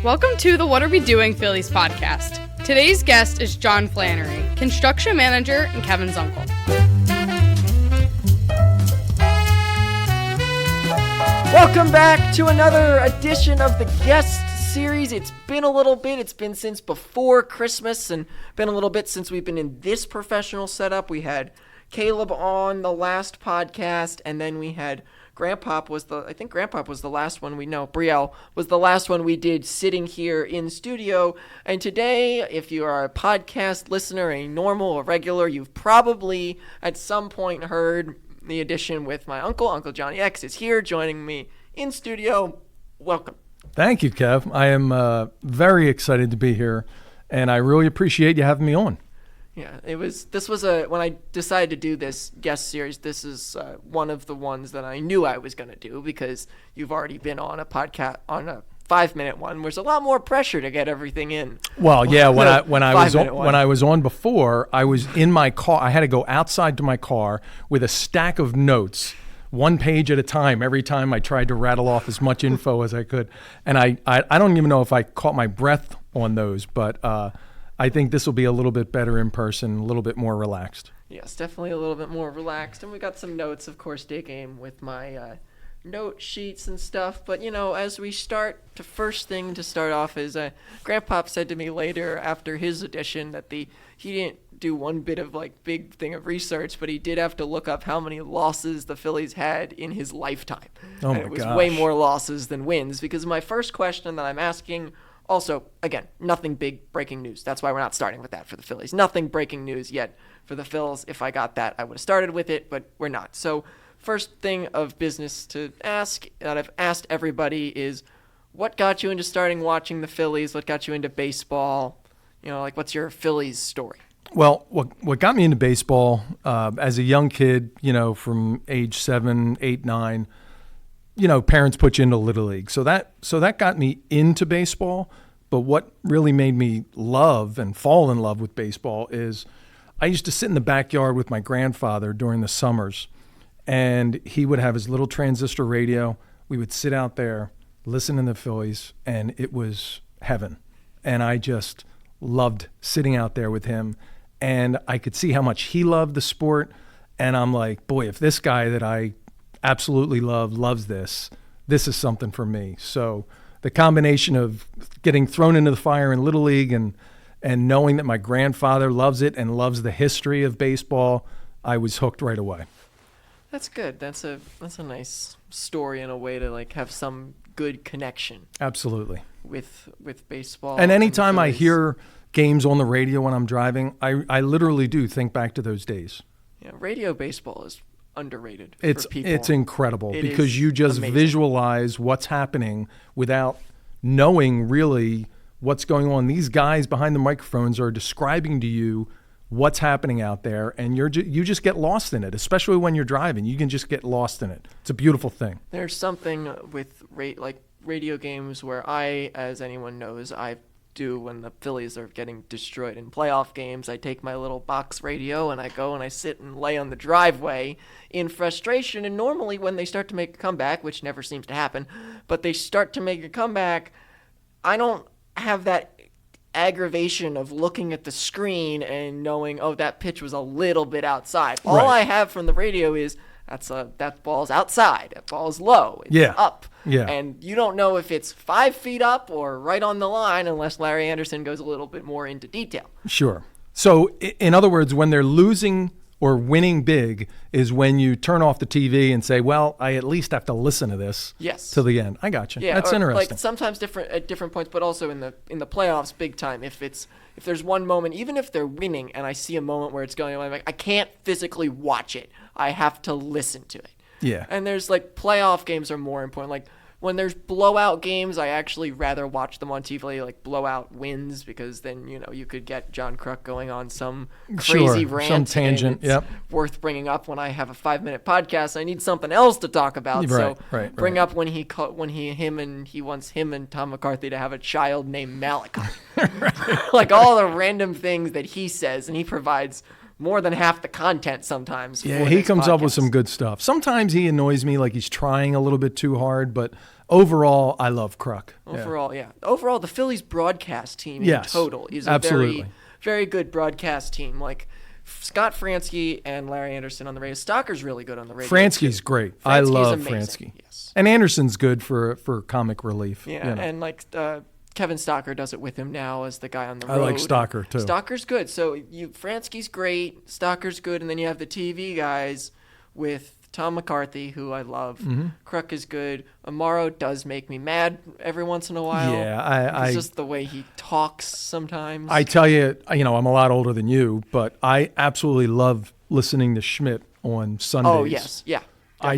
Welcome to the What Are We Doing Phillies podcast. Today's guest is John Flannery, construction manager and Kevin's uncle. Welcome back to another edition of the guest series. It's been a little bit. It's been since before Christmas and been a little bit since we've been in this professional setup. We had Caleb on the last podcast, and then we had Grandpop was the last one we know. Brielle was the last one we did sitting here in studio. And today, if you are a podcast listener, a normal, a regular, you've probably at some point heard the edition with my uncle. Uncle Johnny X is here joining me in studio. Welcome. Thank you, Kev. I am very excited to be here, and I really appreciate you having me on. Yeah, when I decided to do this guest series, this is one of the ones that I knew I was going to do because you've already been on a podcast, on a 5-minute one. There's a lot more pressure to get everything in. Well, yeah, when I was on before, I was in my car. I had to go outside to my car with a stack of notes, one page at a time, every time I tried to rattle off as much info as I could. And I don't even know if I caught my breath on those, but I think this will be a little bit better in person, a little bit more relaxed. Yes, definitely a little bit more relaxed. And we got some notes, of course, digging with my note sheets and stuff. But, as we start, the first thing to start off is Grandpop said to me later after his edition that he didn't do one bit of big thing of research, but he did have to look up how many losses the Phillies had in his lifetime. Oh, my gosh. It was gosh. Way more losses than wins, because my first question that I'm asking, also, again, nothing big breaking news. That's why we're not starting with that for the Phillies. Nothing breaking news yet for the Phils. If I got that, I would have started with it, but we're not. So first thing of business to ask that I've asked everybody is, what got you into starting watching the Phillies? What got you into baseball? What's your Phillies story? Well, what got me into baseball as a young kid, from age 7, 8, 9, parents put you into Little League. So that got me into baseball. But what really made me love and fall in love with baseball is I used to sit in the backyard with my grandfather during the summers, and he would have his little transistor radio. We would sit out there, listen to the Phillies, and it was heaven. And I just loved sitting out there with him. And I could see how much he loved the sport. And I'm like, boy, if this guy that I absolutely loves this is something for me. So the combination of getting thrown into the fire in Little League and knowing that my grandfather loves it and loves the history of baseball, I was hooked right away. That's good. That's a nice story in a way to have some good connection. Absolutely. With baseball. And anytime I hear games on the radio when I'm driving, I literally do think back to those days. Yeah, radio baseball is underrated for people. It's incredible because you just visualize what's happening without knowing really what's going on. These guys behind the microphones are describing to you what's happening out there, and you just get lost in it, especially when you're driving. You can just get lost in it. It's a beautiful thing. There's something with radio games where as anyone knows, I do when the Phillies are getting destroyed in playoff games. I take my little box radio and I go and I sit and lay on the driveway in frustration. And normally when they start to make a comeback, which never seems to happen, but they start to make a comeback, I don't have that aggravation of looking at the screen and knowing, oh, that pitch was a little bit outside. All I have from the radio is that ball's outside. That ball's low. It's up. Yeah. And you don't know if it's 5 feet up or right on the line unless Larry Anderson goes a little bit more into detail. Sure. So in other words, when they're losing or winning big is when you turn off the TV and say, well, I at least have to listen to this to the end. I got you. Yeah, that's interesting. Sometimes at different points, but also in the playoffs big time. If there's one moment, even if they're winning and I see a moment where it's going on, I can't physically watch it. I have to listen to it. Yeah. And there's playoff games are more important. When there's blowout games, I actually rather watch them on TV, blowout wins, because then, you could get John Kruk going on some crazy rant. Some tangent, it's worth bringing up when I have a 5-minute podcast. I need something else to talk about. Right. Bring up when he wants him and Tom McCarthy to have a child named Malachi. All the random things that he says, and he provides more than half the content sometimes. Yeah, he comes up with some good stuff. Sometimes he annoys me, like he's trying a little bit too hard, but overall, I love Kruk. Overall, the Phillies broadcast team in total is a absolutely. very, very good broadcast team. Like Scott Fransky and Larry Anderson on the radio. Stocker's really good on the radio. Fransky's great. I love amazing. Fransky. Yes. And Anderson's good for comic relief. Yeah, you know. and like Kevin Stocker does it with him now as the guy on the road. I like Stocker too. Stocker's good. So Fransky's great, Stocker's good, and then you have the TV guys with Tom McCarthy, who I love. Mm-hmm. Kruk is good. Amaro does make me mad every once in a while. Yeah, it's just the way he talks sometimes. I tell you, I'm a lot older than you, but I absolutely love listening to Schmidt on Sundays. Oh, yes. Yeah. I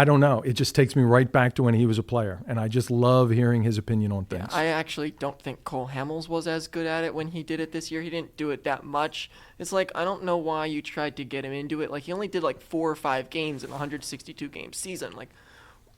don't know. It just takes me right back to when he was a player, and I just love hearing his opinion on things. Yeah, I actually don't think Cole Hamels was as good at it when he did it this year. He didn't do it that much. It's like, I don't know why you tried to get him into it. Like, he only did like 4 or 5 games in a 162-game season. Like,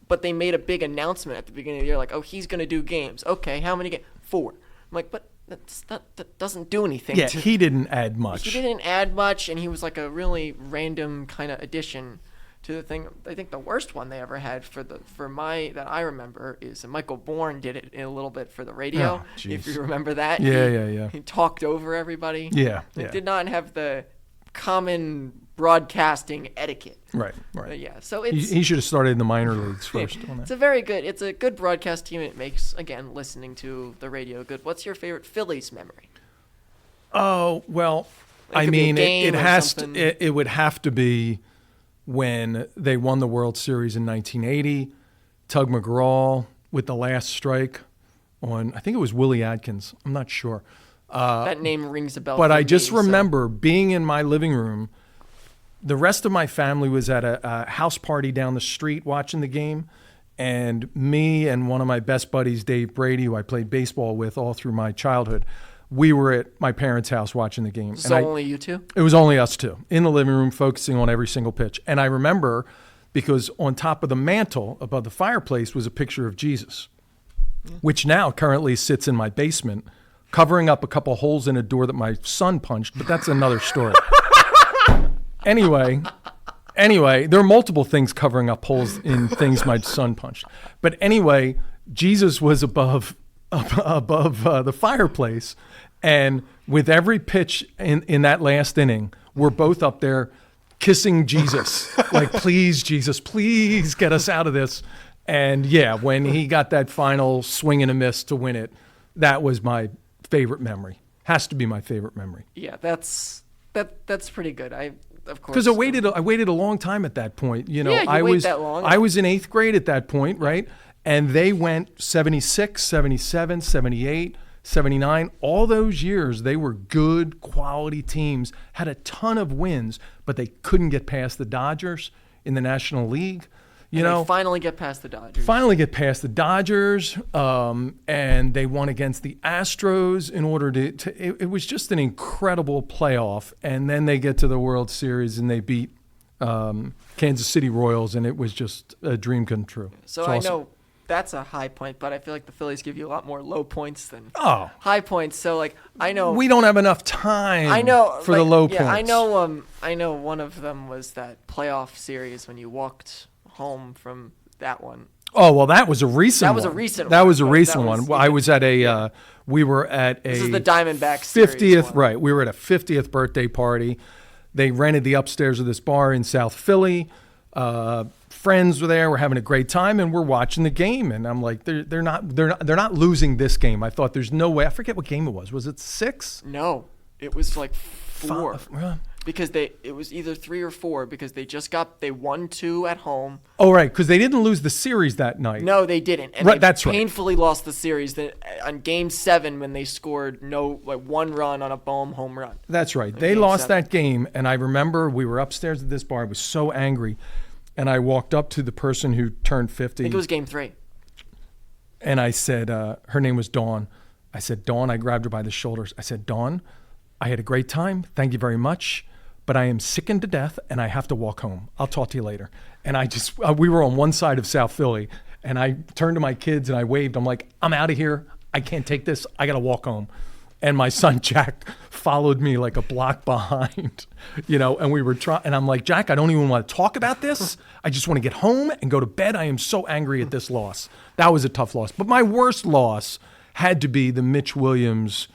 but they made a big announcement at the beginning of the year, like, oh, he's going to do games. Okay, how many games? 4. I'm like, but that doesn't do anything. Yeah, he didn't add much. He didn't add much, and he was like a really random kind of addition to the thing. I think the worst one they ever had that I remember is Michael Bourne did it a little bit for the radio. Oh, if you remember that. Yeah. He talked over everybody. Yeah. It did not have the common broadcasting etiquette. Right. But yeah, so it's He should have started in the minor leagues first. it's a good broadcast team. It makes, again, listening to the radio good. What's your favorite Phillies memory? Oh, well, It could be a game or something. It would have to be when they won the World Series in 1980, Tug McGraw with the last strike on, I think it was Willie Adkins. I'm not sure. That name rings a bell. But for I just me, so- remember being in my living room. The rest of my family was at a house party down the street watching the game. And me and one of my best buddies, Dave Brady, who I played baseball with all through my childhood, we were at my parents' house watching the game. So only you two? It was only us two in the living room, focusing on every single pitch. And I remember because on top of the mantle above the fireplace was a picture of Jesus, which now currently sits in my basement, covering up a couple holes in a door that my son punched, but that's another story. Anyway, there are multiple things covering up holes in things my son punched. But anyway, Jesus was above the fireplace, and with every pitch in that last inning, we're both up there kissing Jesus, like, please, Jesus, please get us out of this. And yeah, when he got that final swing and a miss to win it, that was my favorite memory. Has to be my favorite memory. Yeah, that's pretty good. Of course. Because I waited a long time at that point. I was that long. I was in 8th grade at that point, right? And they went 76, 77, 78, 79. All those years, they were good, quality teams, had a ton of wins, but they couldn't get past the Dodgers in the National League. They finally get past the Dodgers. And they won against the Astros in order to it was just an incredible playoff. And then they get to the World Series and they beat Kansas City Royals, and it was just a dream come true. So I know that's a high point, but I feel like the Phillies give you a lot more low points than high points. So like, I know we don't have enough time. For the low points. I know one of them was that playoff series when you walked home from that one. Oh, well, that was a recent one. That was a recent one. I was at we were at a... This is the Diamondbacks series 50th, one. right. We were at a 50th birthday party. They rented the upstairs of this bar in South Philly. Friends were there. We're having a great time, and we're watching the game. And I'm like, they're not losing this game. I thought there's no way. I forget what game it was. Was it 6? No, it was like 4. 5. Because it was either 3 or 4 because they won 2 at home. Oh, right, because they didn't lose the series that night. No, they didn't. And right, they that's painfully lost the series on Game 7 when they scored 1 run on a Boehm home run. That's right. They lost that game, and I remember we were upstairs at this bar. I was so angry, and I walked up to the person who turned 50. I think it was Game 3. And I said, her name was Dawn. I said, Dawn, I grabbed her by the shoulders. I said, Dawn, I had a great time. Thank you very much. But I am sickened to death, and I have to walk home. I'll talk to you later. And we were on one side of South Philly, and I turned to my kids, and I waved. I'm like, I'm out of here. I can't take this. I got to walk home. And my son Jack followed me like a block behind, and we were trying. And I'm like, Jack, I don't even want to talk about this. I just want to get home and go to bed. I am so angry at this loss. That was a tough loss. But my worst loss had to be the Mitch Williams,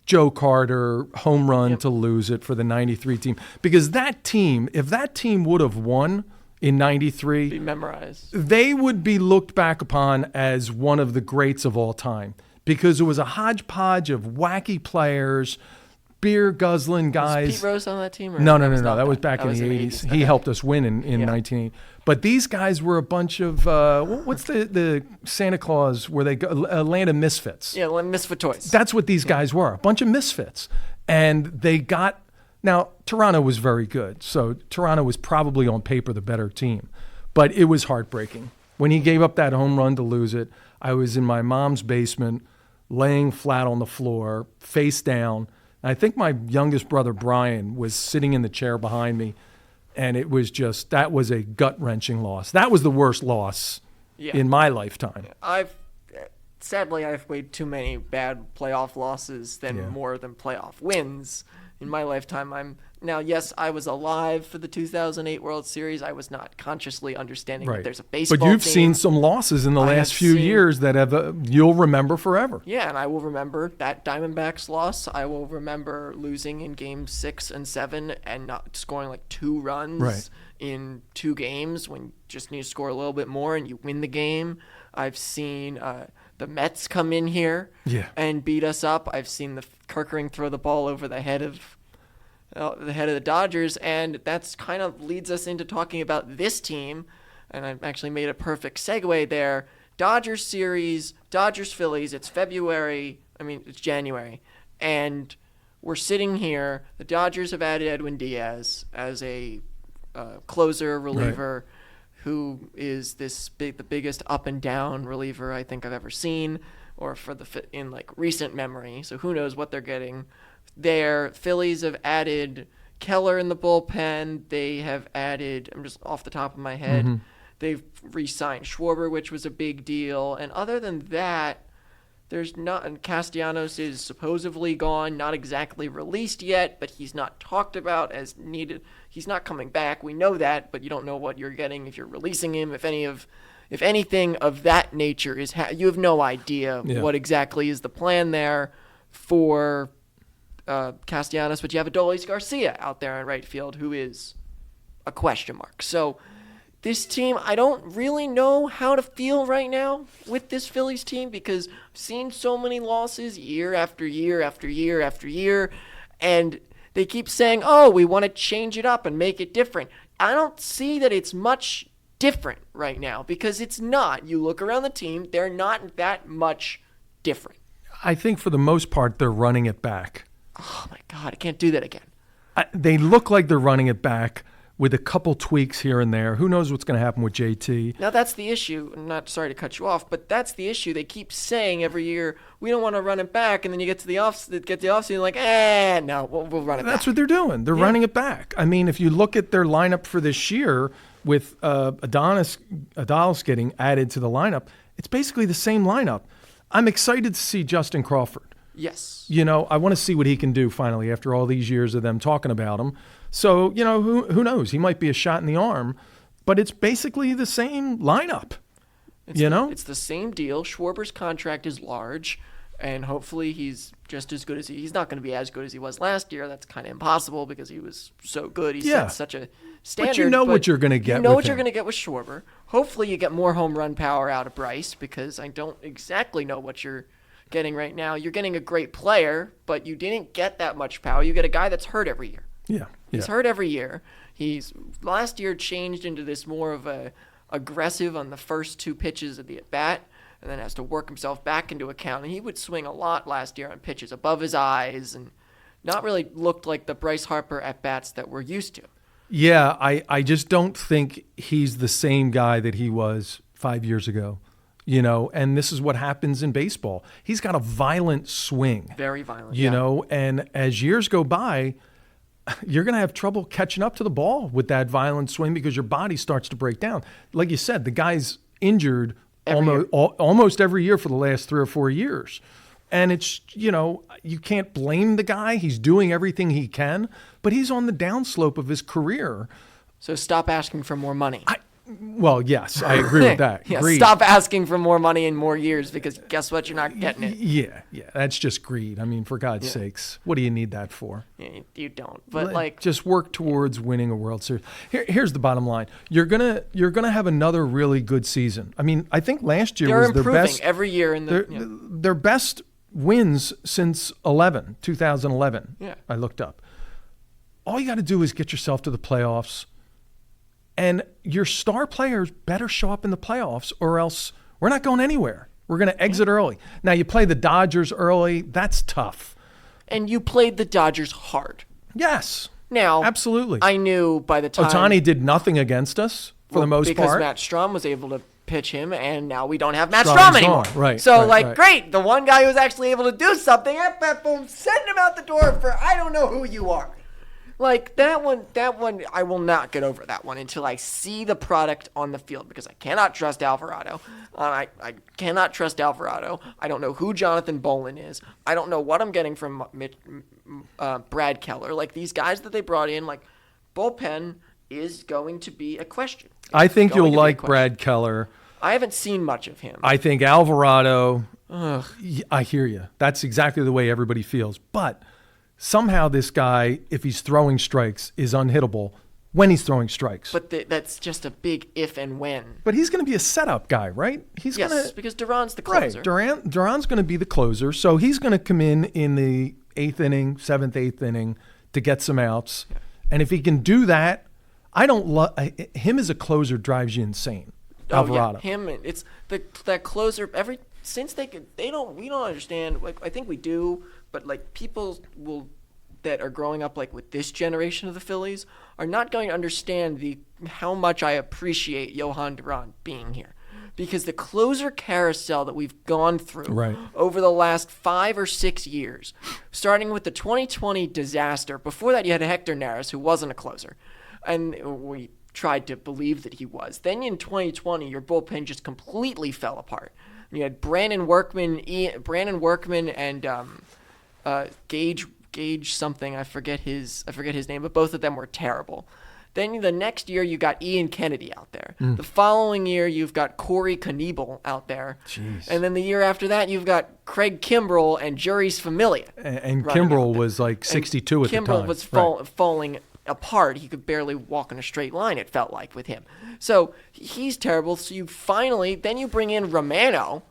Joe Carter home run to lose it for the 93 team. Because that team, if that team would have won in 93, be memorized. They would be looked back upon as one of the greats of all time. Because it was a hodgepodge of wacky players, beer guzzling guys. Was Pete Rose on that team? Or No. That was back in the 80s. Okay. He helped us win in 1980. But these guys were a bunch of, what's the Santa Claus where they go, Land of Misfits? Yeah, Misfit Toys. That's what these guys were, a bunch of misfits. And they got, now Toronto was very good. So Toronto was probably on paper the better team. But it was heartbreaking. When he gave up that home run to lose it, I was in my mom's basement, laying flat on the floor, face down. I think my youngest brother, Brian, was sitting in the chair behind me. And it was just, that was a gut-wrenching loss. That was the worst loss in my lifetime. Sadly, I've weighed too many bad playoff losses than more than playoff wins in my lifetime. Now, yes, I was alive for the 2008 World Series. I was not consciously understanding that there's a baseball But you've team. seen some losses in the last few years that you'll remember forever. Yeah, and I will remember that Diamondbacks loss. I will remember losing in games 6 and 7 and not scoring like 2 runs in 2 games when you just need to score a little bit more and you win the game. I've seen the Mets come in here and beat us up. I've seen the Kerkering throw the ball over the head of the Dodgers, and that's kind of leads us into talking about this team, and I've actually made a perfect segue there. Dodgers series, Dodgers-Phillies, it's January, and we're sitting here. The Dodgers have added Edwin Diaz as a closer reliever who is the biggest up and down reliever I think I've ever seen, or in like recent memory, so who knows what they're getting. Their Phillies have added Keller in the bullpen. They have added, I'm just off the top of my head, they've re-signed Schwarber, which was a big deal. And other than that, there's not, and Castellanos is supposedly gone, not exactly released yet, but he's not talked about as needed. He's not coming back. We know that, but you don't know what you're getting if you're releasing him. If anything of that nature is, you have no idea what exactly is the plan there for Castellanos, but you have Adolis Garcia out there in right field who is a question mark. So this team, I don't really know how to feel right now with this Phillies team because I've seen so many losses year after year after year after year, and they keep saying, oh, we want to change it up and make it different. I don't see that it's much different right now because it's not. You look around the team, they're not that much different. I think for the most part, they're running it back. Oh, my God, I can't do that again. They look like they're running it back with a couple tweaks here and there. Who knows what's going to happen with JT? Now, that's the issue. I'm not sorry to cut you off, but that's the issue. They keep saying every year, we don't want to run it back, and then you get to the offseason, you're like, no, we'll run it back. That's what they're doing. They're running it back. I mean, if you look at their lineup for this year with Adolis getting added to the lineup, it's basically the same lineup. I'm excited to see Justin Crawford. Yes. I want to see what he can do finally after all these years of them talking about him. So, who knows? He might be a shot in the arm, but it's basically the same lineup. It's the same deal. Schwarber's contract is large, and hopefully he's just as good as he's not going to be as good as he was last year. That's kind of impossible because he was so good. He set such a standard. But what you're going to get. You know what you're going to get with Schwarber. Hopefully you get more home run power out of Bryce because I don't exactly know what you're getting right now. You're getting a great player, but you didn't get that much power. You get a guy that's hurt every year. He's hurt every year. He's last year changed into this more of a aggressive on the first 2 pitches of the at bat, and then has to work himself back into account. And he would swing a lot last year on pitches above his eyes, and not really looked like the Bryce Harper at bats that we're used to. Yeah, I just don't think he's the same guy that he was 5 years ago. And this is what happens in baseball. He's got a violent swing. Very violent. And as years go by, you're going to have trouble catching up to the ball with that violent swing because your body starts to break down. Like you said, the guy's injured almost every year for the last 3 or 4 years. And it's, you can't blame the guy. He's doing everything he can, but he's on the downslope of his career. So stop asking for more money. Well, yes, I agree with that. Yeah, Greed. stop asking for more money in more years, because guess what? You're not getting it. Yeah, that's just greed. I mean, for God's sakes, what do you need that for? Yeah, you don't. But just work towards winning a World Series. Here's the bottom line: you're gonna have another really good season. I mean, I think last year was their best every year in their best wins since 2011. Yeah, I looked up. All you got to do is get yourself to the playoffs. And your star players better show up in the playoffs, or else we're not going anywhere. We're going to exit early. Now, you play the Dodgers early. That's tough. And you played the Dodgers hard. Yes. Now, absolutely. I knew by the time Ohtani did nothing against us for the most because part. Matt Strahm was able to pitch him, and now we don't have Matt Strahm anymore. Right. So, right. Great. The one guy who was actually able to do something, boom, send him out the door for I don't know who you are. That one, I will not get over that one until I see the product on the field, because I cannot trust Alvarado. I cannot trust Alvarado. I don't know who Jonathan Bolin is. I don't know what I'm getting from Brad Keller. These guys that they brought in, bullpen is going to be a question. I think you'll like Brad Keller. I haven't seen much of him. I think Alvarado, I hear you. That's exactly the way everybody feels. But somehow this guy, if he's throwing strikes, is unhittable when he's throwing strikes. But that's just a big if and when. But he's going to be a setup guy, right? Yes, because Duran's the closer. Right, Duran's going to be the closer, so he's going to come in the 8th inning, 7th, 8th inning to get some outs. Yeah. And if he can do that, I don't love him as a closer drives you insane. Alvarado. Yeah, him, it's that closer since we don't understand, I think we do, but people that are growing up with this generation of the Phillies are not going to understand how much I appreciate Johan Duran being here, because the closer carousel that we've gone through over the last 5 or 6 years, starting with the 2020 disaster. Before that, you had Hector Neris, who wasn't a closer, and we tried to believe that he was. Then in 2020, your bullpen just completely fell apart. You had Brandon Workman and Gage something. I forget his name, but both of them were terrible. Then the next year you got Ian Kennedy out there. The following year you've got Corey Knievel out there. Jeez. And then the year after that you've got Craig Kimbrell and Juris Familia. And Kimbrell was 62 at the time. Kimbrell was falling apart. He could barely walk in a straight line, it felt like, with him. So he's terrible. So you bring in Romano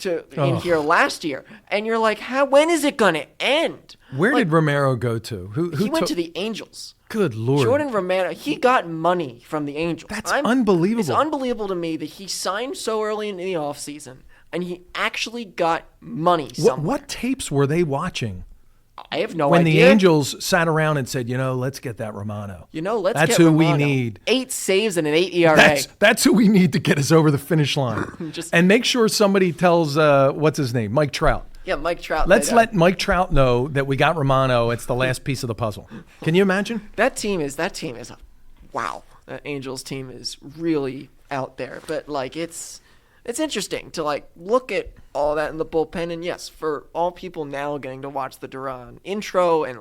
in here last year, and you're like, when is it gonna end? Where did Romero go to? He went to the Angels. Good Lord. Jordan Romano, he got money from the Angels. That's unbelievable. It's unbelievable to me that he signed so early in the offseason, and he actually got money somewhere. What tapes were they watching? I have no idea. When the Angels sat around and said, let's get that Romano. That's who we need. 8 saves and an 8 ERA. That's who we need to get us over the finish line. And make sure somebody tells, what's his name, Mike Trout. Yeah, Mike Trout. Let's let Mike Trout know that we got Romano. It's the last piece of the puzzle. Can you imagine? That team is wow. That Angels team is really out there. But it's interesting to look at all that in the bullpen, and yes, for all people now getting to watch the Duran intro and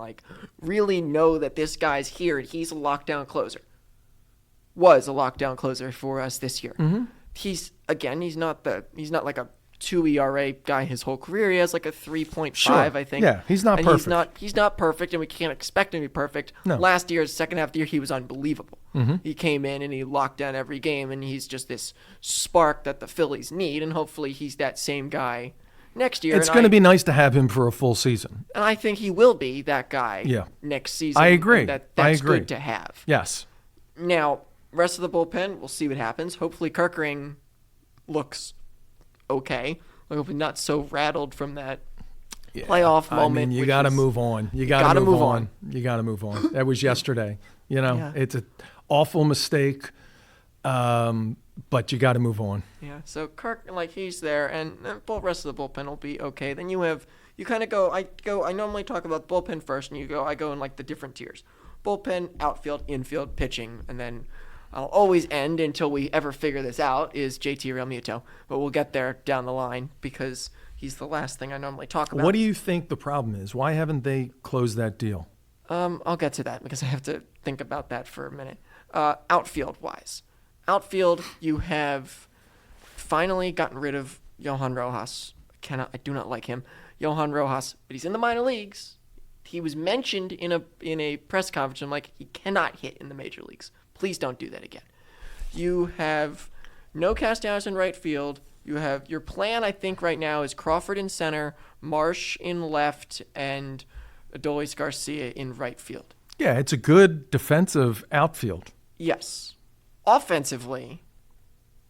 really know that this guy's here and he's a lockdown closer. Was a lockdown closer for us this year. Mm-hmm. He's not like a 2 ERA guy his whole career. He has a 3.5, I think. Yeah, he's not perfect. He's not perfect, and we can't expect him to be perfect. No. Last year, second half of the year, he was unbelievable. Mm-hmm. He came in and he locked down every game, and he's just this spark that the Phillies need, and hopefully he's that same guy next year. It's going to be nice to have him for a full season. And I think he will be that guy next season. I agree. That's good to have. Yes. Now, rest of the bullpen, we'll see what happens. Hopefully Kerkering looks okay. Hopefully not so rattled from that playoff moment. I mean, you got to move on. You got to move on. You got to move on. That was yesterday. It's an awful mistake, but you got to move on. Yeah. So Kirk, he's there, and the rest of the bullpen will be okay. Then you kind of go. I normally talk about the bullpen first, and I go in the different tiers: bullpen, outfield, infield, pitching, and then I'll always end until we ever figure this out is JT Realmuto, but we'll get there down the line because he's the last thing I normally talk about. What do you think the problem is? Why haven't they closed that deal? I'll get to that because I have to think about that for a minute. Outfield-wise. Outfield, you have finally gotten rid of Johan Rojas. I do not like him. Johan Rojas, but he's in the minor leagues. He was mentioned in a press conference. I'm like, he cannot hit in the major leagues. Please don't do that again. You have no Castellanos in right field. You have your plan, I think, right now is Crawford in center, Marsh in left, and Adolis Garcia in right field. Yeah, it's a good defensive outfield. Yes. Offensively,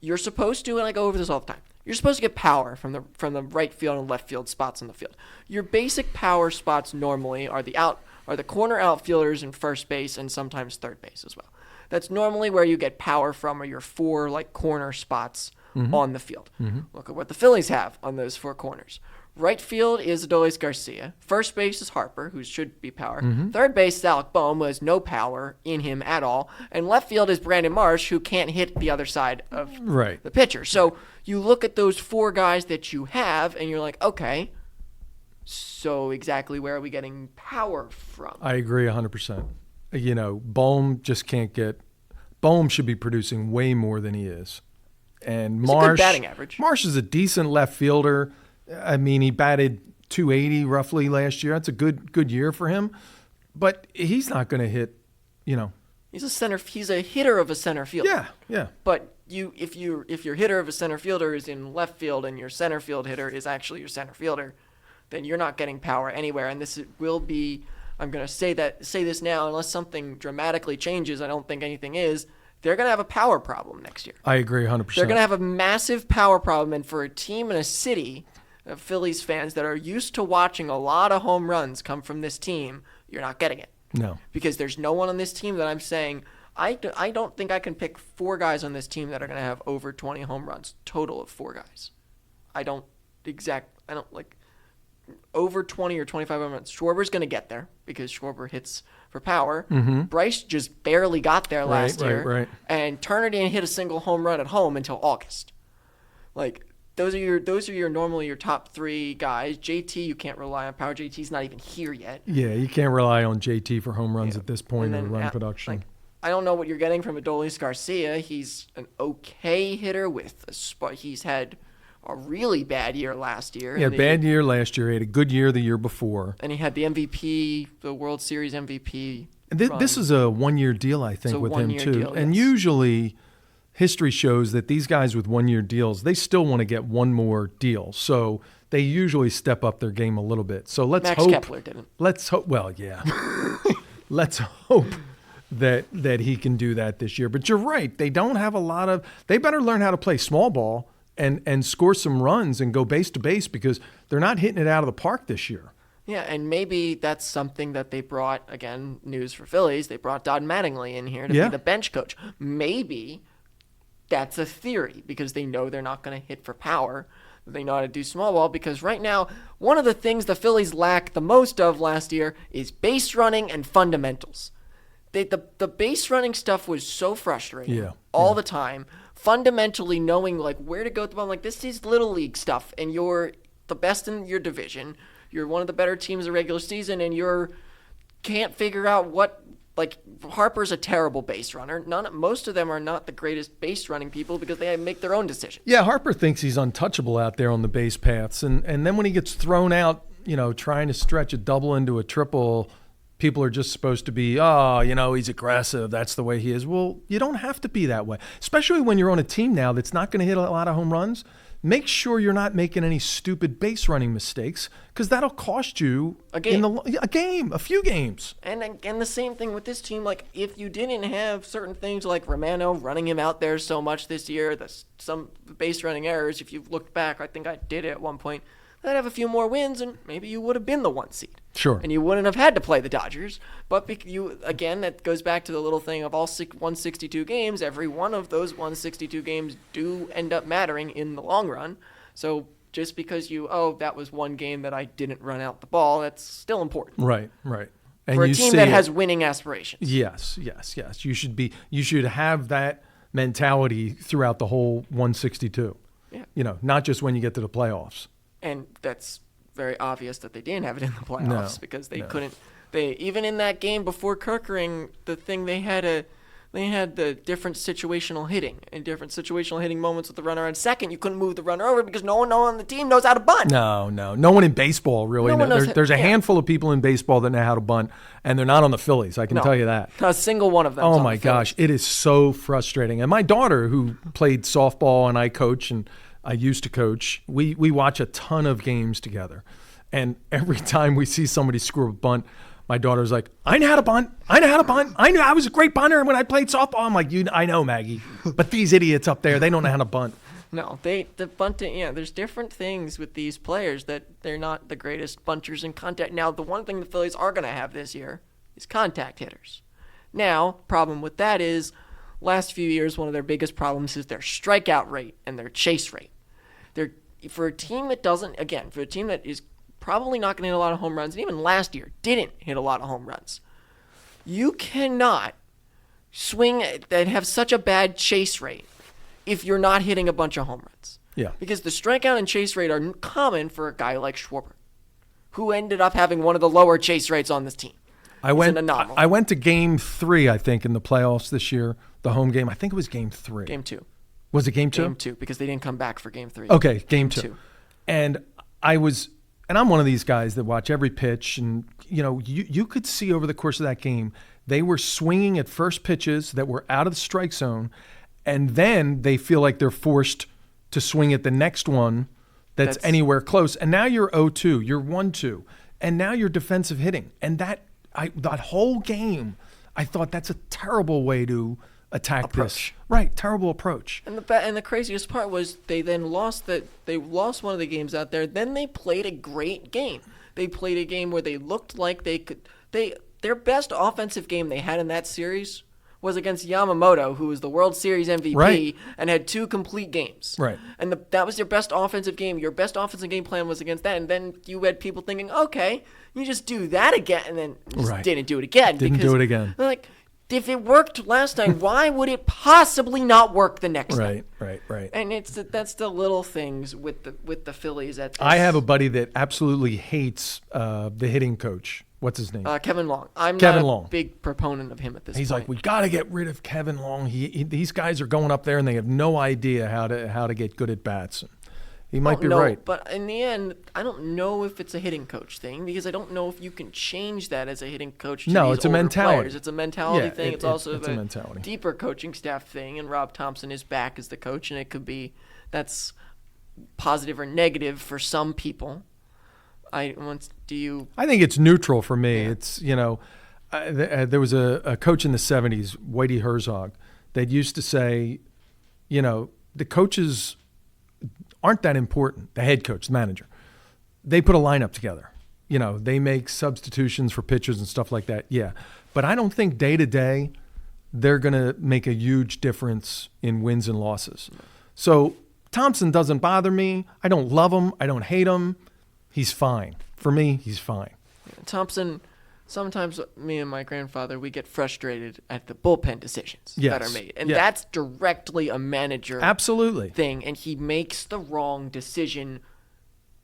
you're supposed to, and I go over this all the time, you're supposed to get power from the right field and left field spots on the field. Your basic power spots normally are the corner outfielders and first base and sometimes third base as well. That's normally where you get power from, or your 4 corner spots on the field. Look at what the Phillies have on those 4 corners. Right field is Adolis Garcia. First base is Harper, who should be power. Third base is Alec Boehm, who has no power in him at all. And left field is Brandon Marsh, who can't hit the other side of the pitcher. So you look at those 4 guys that you have, and you're like, okay, so exactly where are we getting power from? I agree 100%. Boehm just can't get – Boehm should be producing way more than he is. And He's a good batting average. Marsh is a decent left fielder. I mean, he batted 280 roughly last year. That's a good year for him. But he's not going to hit, He's a hitter of a center fielder. Yeah. But if your hitter of a center fielder is in left field and your center field hitter is actually your center fielder, then you're not getting power anywhere. And this will be, I'm going to say this now, unless something dramatically changes, I don't think anything is, they're going to have a power problem next year. I agree 100%. They're going to have a massive power problem. And for a team in a city of Phillies fans that are used to watching a lot of home runs come from this team, you're not getting it. No. Because there's no one on this team that I'm saying, I don't think I can pick 4 guys on this team that are going to have over 20 home runs, total of 4 guys. Over 20 or 25 home runs. Schwarber's going to get there because Schwarber hits for power. Bryce just barely got there last year. Right. And Turner didn't hit a single home run at home until August. Those are your normally your top 3 guys. JT, you can't rely on power. JT's not even here yet. Yeah, you can't rely on JT for home runs at this point or run production. I don't know what you're getting from Adolis Garcia. He's an okay hitter he's had a really bad year last year. Yeah, bad year last year. He had a good year the year before. And he had the MVP, the World Series MVP. This is a 1-year deal, I think, with him too. Deal, and yes. Usually history shows that these guys with 1-year deals, they still want to get one more deal. So they usually step up their game a little bit. So let's Max hope. Kepler didn't. Let's hope. Well, yeah. Let's hope that he can do that this year. But you're right. They don't have a lot of. They better learn how to play small ball and score some runs and go base to base because they're not hitting it out of the park this year. Yeah, and maybe that's something that they brought, again, news for Phillies, they brought Don Mattingly in here to be the bench coach. Maybe that's a theory because they know they're not going to hit for power. They know how to do small ball because right now, one of the things the Phillies lacked the most of last year is base running and fundamentals. The base running stuff was so frustrating all the time. Fundamentally knowing where to go with the ball, this is little league stuff, and you're the best in your division. You're one of the better teams in the regular season, and you can't figure out what. Harper's a terrible base runner. Most of them are not the greatest base running people because they make their own decisions. Yeah, Harper thinks he's untouchable out there on the base paths, and then when he gets thrown out, trying to stretch a double into a triple. People are just supposed to be, he's aggressive. That's the way he is. Well, you don't have to be that way, especially when you're on a team now that's not going to hit a lot of home runs. Make sure you're not making any stupid base running mistakes because that'll cost you a game, a few games. And the same thing with this team. If you didn't have certain things like Romano running him out there so much this year, some base running errors, if you've looked back, I think I did it at one point, I'd have a few more wins, and maybe you would have been the 1 seed. Sure. And you wouldn't have had to play the Dodgers. But that goes back to the little thing of all 162 games. Every one of those 162 games do end up mattering in the long run. So just because that was one game that I didn't run out the ball, that's still important. Right. And for a team that has winning aspirations. Yes. You should have that mentality throughout the whole 162. Yeah. Not just when you get to the playoffs. And that's very obvious that they didn't have it in the playoffs because they couldn't. They even in that game before Kirkering, they had the different situational hitting and different situational hitting moments with the runner on second. You couldn't move the runner over because no one on the team knows how to bunt. No one in baseball really knows. There's a handful of people in baseball that know how to bunt, and they're not on the Phillies. I can tell you that. Not a single one of them. Oh my gosh, it is so frustrating. And my daughter, who played softball and I coach and I used to coach, we watch a ton of games together, and every time we see somebody screw a bunt, my daughter's like, I know how to bunt. I was a great bunter when I played softball. I'm like, I know, Maggie. But these idiots up there, they don't know how to bunt. No, the bunting, there's different things with these players that they're not the greatest bunters in contact. Now, the one thing the Phillies are going to have this year is contact hitters. Now, problem with that is last few years, one of their biggest problems is their strikeout rate and their chase rate. For a team that is probably not going to hit a lot of home runs, and even last year didn't hit a lot of home runs. You cannot swing and have such a bad chase rate if you're not hitting a bunch of home runs. Yeah. Because the strikeout and chase rate are common for a guy like Schwarber, who ended up having one of the lower chase rates on this team. I went to Game 3, I think, in the playoffs this year, the home game. I think it was Game 3. Game 2. Was it Game 2? Game 2, because they didn't come back for Game 3. Okay, Game 2. And I'm one of these guys that watch every pitch, and you could see over the course of that game, they were swinging at first pitches that were out of the strike zone, and then they feel like they're forced to swing at the next one that's anywhere close. And now you're 0-2, you're 1-2, and now you're defensive hitting. And that whole game, I thought that's a terrible way to attack this. Right, terrible approach. And the craziest part was they then lost one of the games out there. Then they played a great game. They played a game where they looked like their best offensive game they had in that series was against Yamamoto, who was the World Series MVP and had 2 complete games. Right. And that was your best offensive game. Your best offensive game plan was against that. And then you had people thinking, okay, you just do that again, and then just didn't do it again. Didn't do it again. Like, if it worked last time, why would it possibly not work the next time? Right. And that's the little things with the Phillies. I have a buddy that absolutely hates the hitting coach. What's his name? Kevin Long. I'm not a big proponent of him at this point. He's like, we got to get rid of Kevin Long. These guys are going up there and they have no idea how to get good at bats. He might be right. But in the end, I don't know if it's a hitting coach thing because I don't know if you can change that as a hitting coach. It's a mentality. Players. It's a mentality thing. It's also a mentality. Deeper coaching staff thing. And Rob Thompson is back as the coach, and it could be that's positive or negative for some people. I think it's neutral for me. Yeah. It's there was a coach in the 70s, Whitey Herzog, that used to say, the coaches aren't that important. The head coach, the manager, they put a lineup together. They make substitutions for pitchers and stuff like that. Yeah, but I don't think day to day they're going to make a huge difference in wins and losses. So Thompson doesn't bother me. I don't love him. I don't hate him. He's fine. For me, he's fine. Thompson, sometimes me and my grandfather, we get frustrated at the bullpen decisions that are made. And that's directly a manager thing. And he makes the wrong decision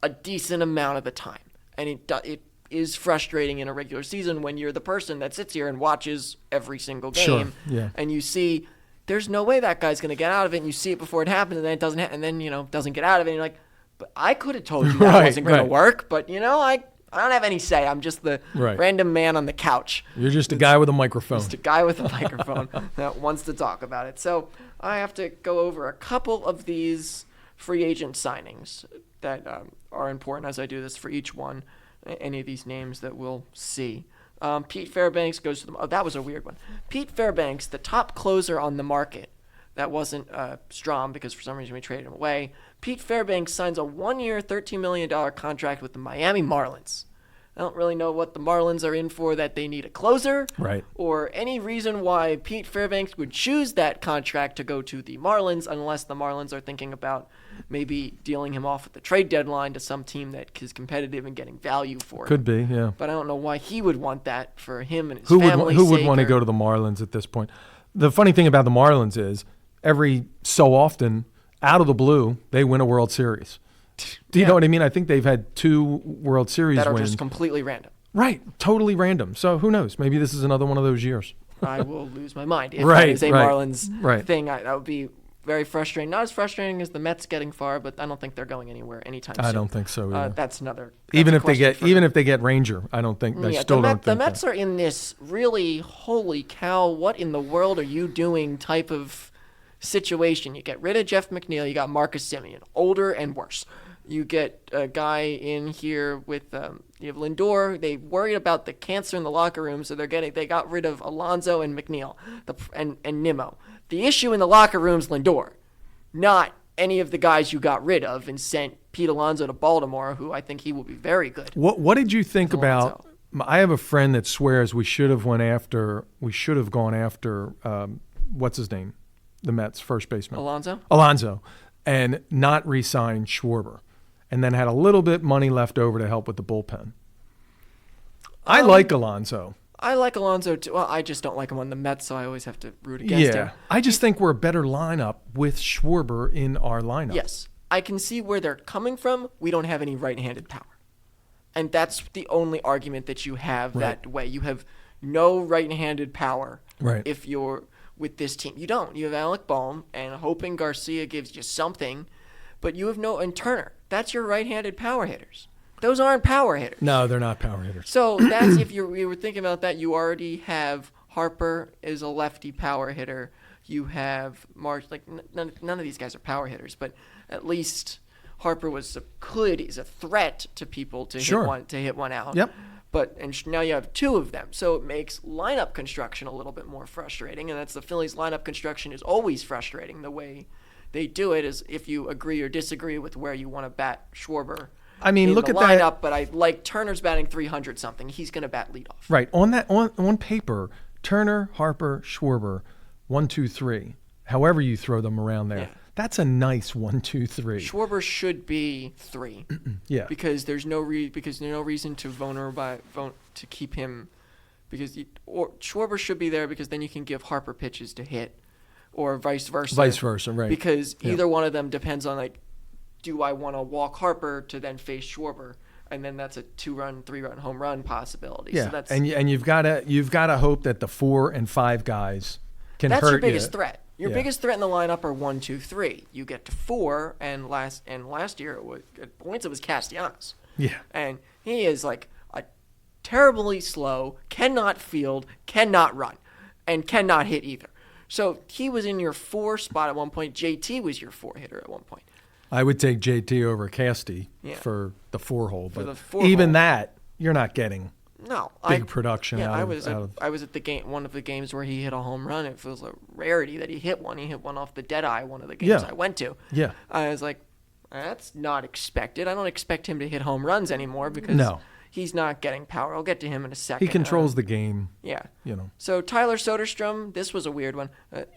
a decent amount of the time. And it is frustrating in a regular season when you're the person that sits here and watches every single game. Sure. Yeah. And you see, there's no way that guy's going to get out of it. And you see it before it happens, and then it doesn't and then, doesn't get out of it. And you're like, but I could have told you that wasn't going to work, but I don't have any say. I'm just the random man on the couch. You're just a guy with a microphone. Just a guy with a microphone that wants to talk about it. So I have to go over a couple of these free agent signings that are important as I do this for each one, any of these names that we'll see. Pete Fairbanks goes to that was a weird one. Pete Fairbanks, the top closer on the market. That wasn't Strom because for some reason we traded him away. Pete Fairbanks signs a 1-year, $13 million contract with the Miami Marlins. I don't really know what the Marlins are in for, that they need a closer. Right. Or any reason why Pete Fairbanks would choose that contract to go to the Marlins unless the Marlins are thinking about maybe dealing him off at the trade deadline to some team that is competitive and getting value for him. Could be, yeah. But I don't know why he would want that for him and his family. Who would want to go to the Marlins at this point? The funny thing about the Marlins is every so often, out of the blue, they win a World Series. Do you know what I mean? I think they've had 2 World Series that are wins. just completely random. Right, totally random. So who knows? Maybe this is another one of those years. I will lose my mind if Right, that is a right, Marlins right. thing. That would be very frustrating. Not as frustrating as the Mets getting far, but I don't think they're going anywhere anytime soon. I don't think so either. That's another. Even a if they question get for- even if they get Ranger, I don't think they still don't think the Mets that. are in this really holy cow, what in the world are you doing type of situation. You get rid of Jeff McNeil, you got Marcus Semien, older and worse. You get a guy in here with you have Lindor. They worried about the cancer in the locker room, so they got rid of Alonso and McNeil and Nimmo. The issue in the locker room's Lindor, not any of the guys you got rid of and sent Pete Alonso to Baltimore, who I think he will be very good. What did you think about? I have a friend that swears we should have gone after what's his name, the Mets first baseman Alonso, and not re-signed Schwarber, and then had a little bit money left over to help with the bullpen. I like Alonso. I like Alonso too. Well, I just don't like him on the Mets, so I always have to root against him. I just think we're a better lineup with Schwarber in our lineup. Yes. I can see where they're coming from. We don't have any right-handed power. And that's the only argument that you have that way. You have no right-handed power if you're with this team. You don't. You have Alec Bohm and hoping Garcia gives you something, but you have and Turner. That's your right-handed power hitters. Those aren't power hitters. No, they're not power hitters. So that's if you were thinking about that, you already have Harper is a lefty power hitter. You have none of these guys are power hitters, but at least Harper is a threat to people to hit one out. Yep. But now you have 2 of them, so it makes lineup construction a little bit more frustrating, and that's the Phillies' lineup construction is always frustrating. The way they do it is if you agree or disagree with where you want to bat Schwarber. I mean, look at lineup, that. But I like Turner's batting 300 something. He's going to bat leadoff. Right on paper, Turner, Harper, Schwarber, 1, 2, 3. However you throw them around there, that's a nice 1, 2, 3. Schwarber should be 3. Yeah, because there's no reason to to keep him, or Schwarber should be there because then you can give Harper pitches to hit, or vice versa. Right? Because either one of them depends on do I want to walk Harper to then face Schwarber, and then that's a 2-run, 3-run home run possibility. Yeah, so that's, and you've got to hope that the 4 and 5 guys can hurt you. That's your biggest threat. Your biggest threat in the lineup are 1, 2, 3. You get to 4, and last year at points it was Castellanos. Yeah, and he is a terribly slow, cannot field, cannot run, and cannot hit either. So he was in your 4 spot at one point. JT was your 4 hitter at one point. I would take JT over Casty for the 4-hole, but that you're not getting. No, big production. Yeah, I was at the game, one of the games where he hit a home run. It was a rarity that he hit one. He hit one off the Deadeye, one of the games I went to. Yeah, I was like, that's not expected. I don't expect him to hit home runs anymore because he's not getting power. I'll get to him in a second. He controls the game. Yeah, you know. So Tyler Soderstrom, this was a weird one,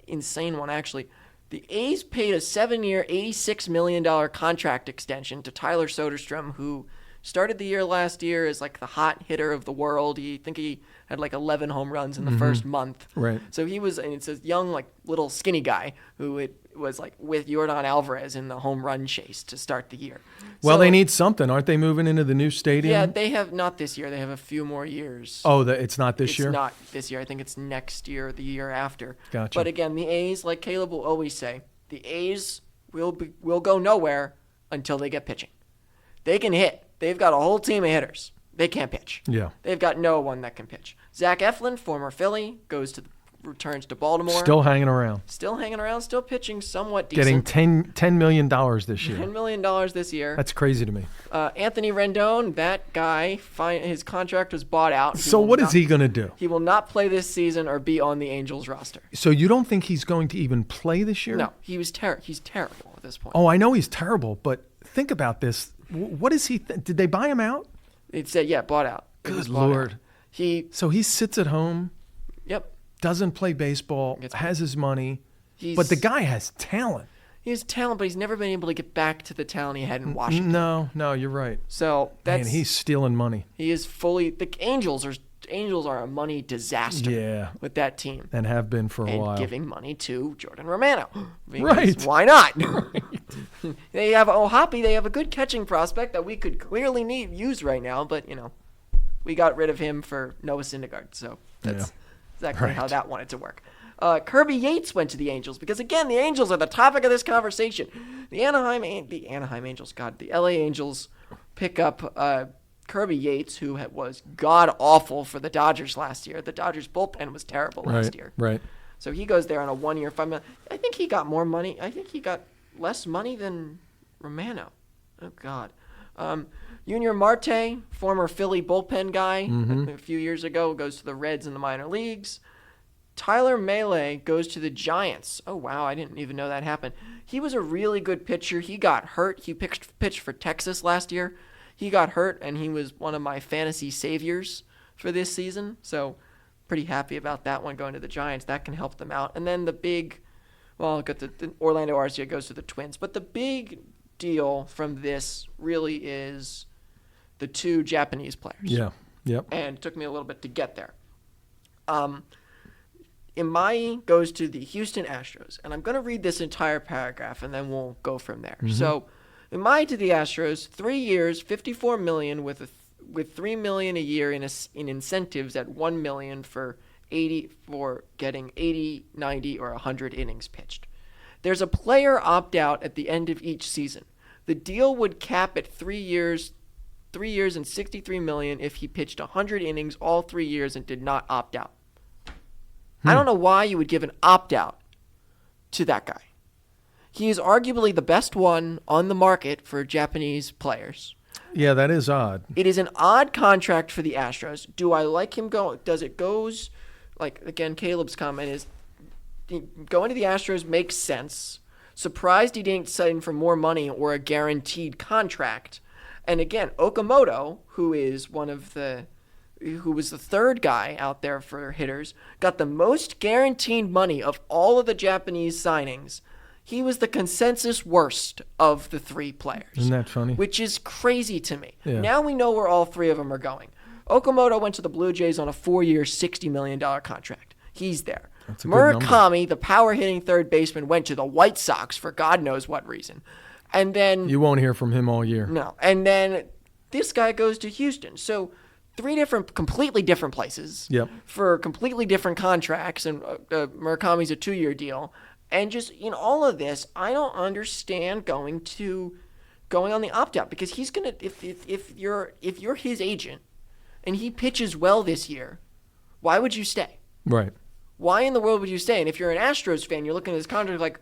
insane one actually. The A's paid a 7-year, $86 million contract extension to Tyler Soderstrom, who started the year last year as the hot hitter of the world. I think he had 11 home runs in the first month. Right. So he was, and it's a young, little skinny guy who was with Yordan Alvarez in the home run chase to start the year. Well, they need something. Aren't they moving into the new stadium? Yeah, they have not this year. They have a few more years. Oh, it's not this year? It's not this year. I think it's next year or the year after. Gotcha. But again, the A's, like Caleb will always say, the A's will go nowhere until they get pitching. They can hit. They've got a whole team of hitters. They can't pitch. Yeah. They've got no one that can pitch. Zach Eflin, former Philly, returns to Baltimore. Still hanging around. Still pitching somewhat decent. Getting $10 million this year. $10 million this year. That's crazy to me. Anthony Rendon, that guy, his contract was bought out. So what is he going to do? He will not play this season or be on the Angels roster. So you don't think he's going to even play this year? No, he's terrible at this point. Oh, I know he's terrible, but think about this. What is he? Did they buy him out? It said, bought out. Good Lord. So he sits at home. Yep. Doesn't play baseball, has his money, but the guy has talent. He has talent, but he's never been able to get back to the talent he had in Washington. No, you're right. So he's stealing money. He is fully. The Angels are a money disaster. Yeah. With that team, and have been for a while. Giving money to Jordan Romano. Right. Why not? Right. They have Ohapi. They have a good catching prospect that we could clearly use right now, but, we got rid of him for Noah Syndergaard, so that's exactly how that wanted to work. Kirby Yates went to the Angels because, again, the Angels are the topic of this conversation. The LA Angels pick up Kirby Yates, who was god-awful for the Dodgers last year. The Dodgers bullpen was terrible last year. Right. So he goes there on a 1-year, $5 million. I think he got more money. I think he got less money than Romano. Oh, God. Junior Marte, former Philly bullpen guy a few years ago, goes to the Reds in the minor leagues. Tyler Mahle goes to the Giants. Oh, wow, I didn't even know that happened. He was a really good pitcher. He got hurt. He pitched for Texas last year. He got hurt, and he was one of my fantasy saviors for this season. So pretty happy about that one going to the Giants. That can help them out. And then the Orlando Arcia goes to the Twins. But the big deal from this really is the two Japanese players. Yeah. Yep. And it took me a little bit to get there. Imai goes to the Houston Astros, and I'm going to read this entire paragraph, and then we'll go from there. So, Imai to the Astros, 3 years, $54 million with $3 million a year in incentives at $1 million for getting 80, 90, or 100 innings pitched. There's a player opt-out at the end of each season. The deal would cap at 3 years and $63 million if he pitched 100 innings all 3 years and did not opt out. I don't know why you would give an opt-out to that guy. He is arguably the best one on the market for Japanese players. Yeah, that is odd. It is an odd contract for the Astros. Do I like him go? Does it goes, like, again, Caleb's comment is, going to the Astros makes sense. Surprised he didn't sign for more money or a guaranteed contract. And again, Okamoto, who was the third guy out there for hitters, got the most guaranteed money of all of the Japanese signings. He was the consensus worst of the three players. Isn't that funny? Which is crazy to me. Yeah. Now we know where all three of them are going. Okamoto went to the Blue Jays on a 4-year, $60 million contract. He's there. That's a good number. Murakami, the power-hitting third baseman, went to the White Sox for God knows what reason. And then... You won't hear from him all year. No. And then this guy goes to Houston. So... 3 completely different places for completely different contracts, and Murakami's a 2-year deal. And just in all of this, I don't understand going on the opt-out, because he's gonna if you're his agent and he pitches well this year, why would you stay? Right. Why in the world would you stay? And if you're an Astros fan, you're looking at his contract like,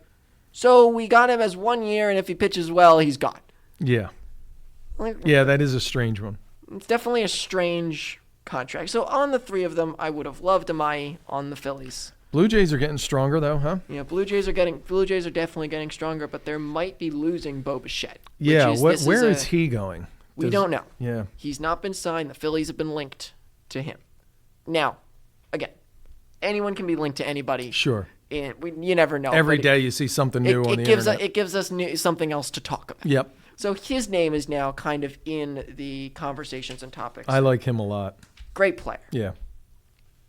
so we got him as 1 year, and if he pitches well, he's gone. Yeah. Like, yeah, that is a strange one. It's definitely a strange contract. So on the 3 of them, I would have loved Imai on the Phillies. Blue Jays are getting stronger, though, huh? Yeah, Blue Jays are definitely getting stronger, but they might be losing Bo Bichette. Yeah, where is he going? We don't know. Yeah. He's not been signed. The Phillies have been linked to him. Now, again, anyone can be linked to anybody. Sure. You never know. Every day you see something new on the internet. It gives us something else to talk about. Yep. So his name is now kind of in the conversations and topics. I like him a lot. Great player. Yeah.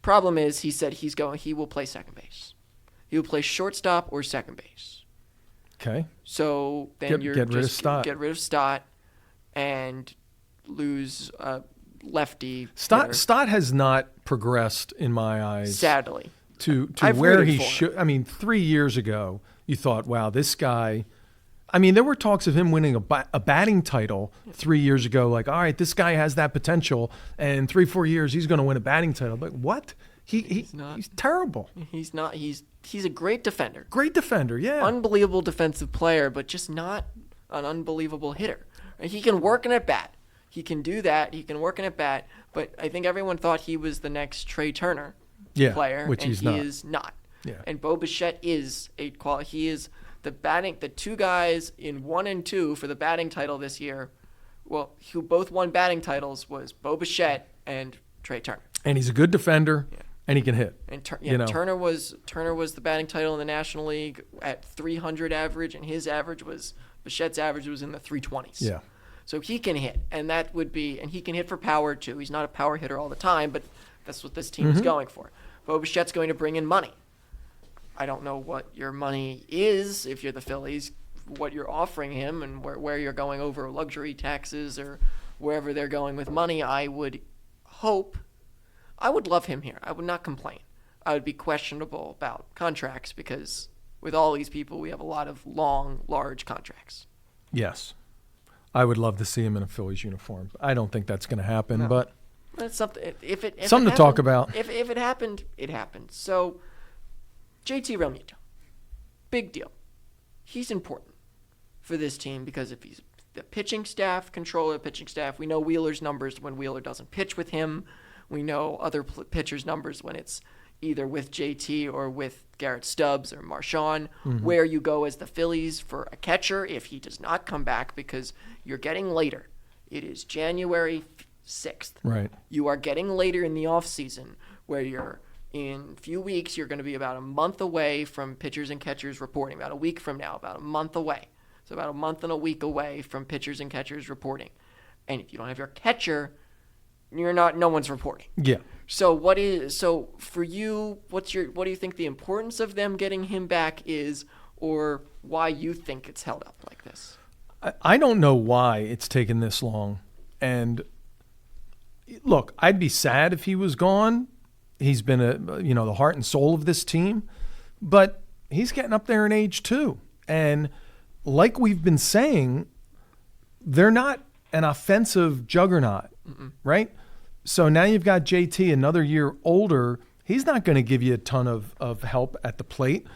Problem is, he said he will play second base. He will play shortstop or second base. Okay. So then get rid of Stott. Get rid of Stott and lose lefty. Stott has not progressed in my eyes. Sadly. To where he should. I mean, 3 years ago, you thought, wow, this guy. I mean, there were talks of him winning a batting title 3 years ago. Like, all right, this guy has that potential, and 3-4 years he's going to win a batting title. But what? He's terrible. He's not. He's a great defender. Great defender, yeah. Unbelievable defensive player, but just not an unbelievable hitter. He can work in at bat. He can do that. He can work in at bat. But I think everyone thought he was the next Trey Turner player, which and he's he not. is not. Yeah. And Bo Bichette is a quality. He is the 2 guys in 1 and 2 for the batting title this year. Well, who both won batting titles was Bo Bichette and Trey Turner. And he's a good defender, and he can hit. And Turner was the batting title in the National League at 300 average, and Bichette's average was in the 320s. Yeah. So he can hit, and he can hit for power too. He's not a power hitter all the time, but that's what this team is going for. Bo Bichette's going to bring in money. I don't know what your money is if you're the Phillies. what you're offering him and where you're going over luxury taxes or wherever they're going with money, I would love him here. I would not complain. I would be questionable about contracts because with all these people, we have a lot of long, large contracts. Yes. I would love to see him in a Phillies uniform. I don't think that's going to happen, No. but that's something. If something to talk about. If it happened, it happened. So, JT Realmuto, big deal. He's important for this team because if he's the pitching staff, controller of the pitching staff, we know Wheeler's numbers when Wheeler doesn't pitch with him. We know other pitchers' numbers when it's either with JT or with Garrett Stubbs or Marchand, where you go as the Phillies for a catcher if he does not come back because you're getting later. It is January 6th. Right. You are getting later in the offseason where you're in a few weeks, you're going to be about a month away from pitchers and catchers reporting, about a week from now, about a month away. So about a month and a week away from pitchers and catchers reporting. And if you don't have your catcher, no one's reporting. Yeah. So for you, what do you think the importance of them getting him back is, or why you think it's held up like this? I don't know why it's taken this long. And look, I'd be sad if he was gone. He's been the heart and soul of this team, but he's getting up there in age too. And like we've been saying, they're not an offensive juggernaut, right? So now you've got JT another year older. He's not going to give you a ton of help at the plate.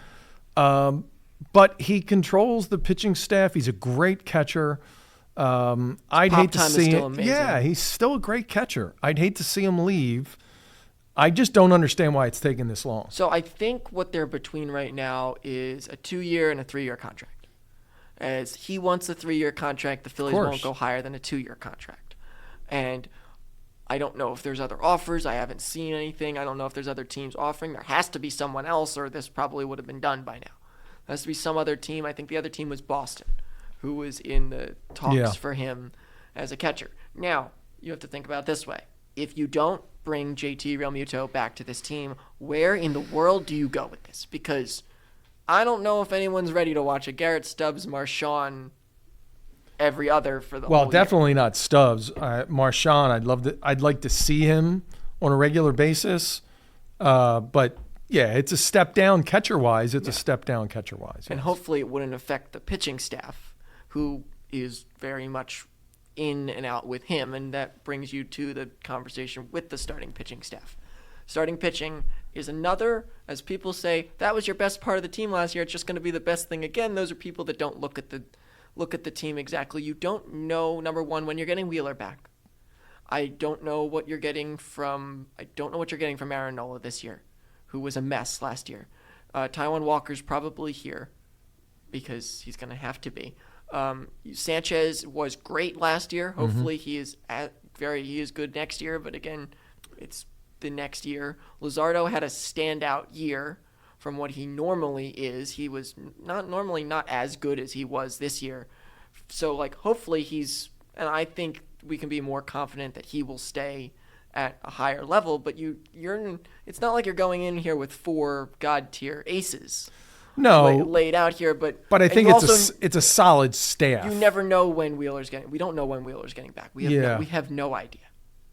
But he controls the pitching staff. He's a great catcher. I'd hate to see him. Yeah, he's still a great catcher. I'd hate to see him leave. I just don't understand why it's taken this long. So I think what they're between right now is a 2-year and a 3-year contract. As he wants a 3-year contract, the Phillies won't go higher than a 2-year contract. And I don't know if there's other offers. I haven't seen anything. I don't know if there's other teams offering. There has to be someone else, or this probably would have been done by now. There has to be some other team. I think the other team was Boston, who was in the talks for him as a catcher. Now, you have to think about it this way. If you don't bring JT Realmuto back to this team, where in the world do you go with this? Because I don't know if anyone's ready to watch a Garrett Stubbs Marchand every other for the whole year. Definitely not Stubbs. Marchand, I'd like to see him on a regular basis. But yeah, it's a step down catcher-wise. It's a step down catcher-wise. And hopefully it wouldn't affect the pitching staff, who is very much in and out with him. And that brings you to the conversation with the starting pitching staff. Starting pitching is another, as people say, that was your best part of the team last year. It's just going to be the best thing again. Those are people that don't look at the team exactly. You don't know, number one, when you're getting Wheeler back. I don't know what you're getting from Aaron Nola this year, who was a mess last year. Taijuan Walker's probably here because he's going to have to be. Sanchez was great last year. Hopefully he is good next year, but again, it's the next year. Luzardo had a standout year from what he normally is. He was not as good as he was this year. So hopefully and I think we can be more confident that he will stay at a higher level, but it's not like you're going in here with 4 god tier aces. No, laid out here, but I think it's a solid staff. You never know when Wheeler's getting. We don't know when Wheeler's getting back. We have no idea.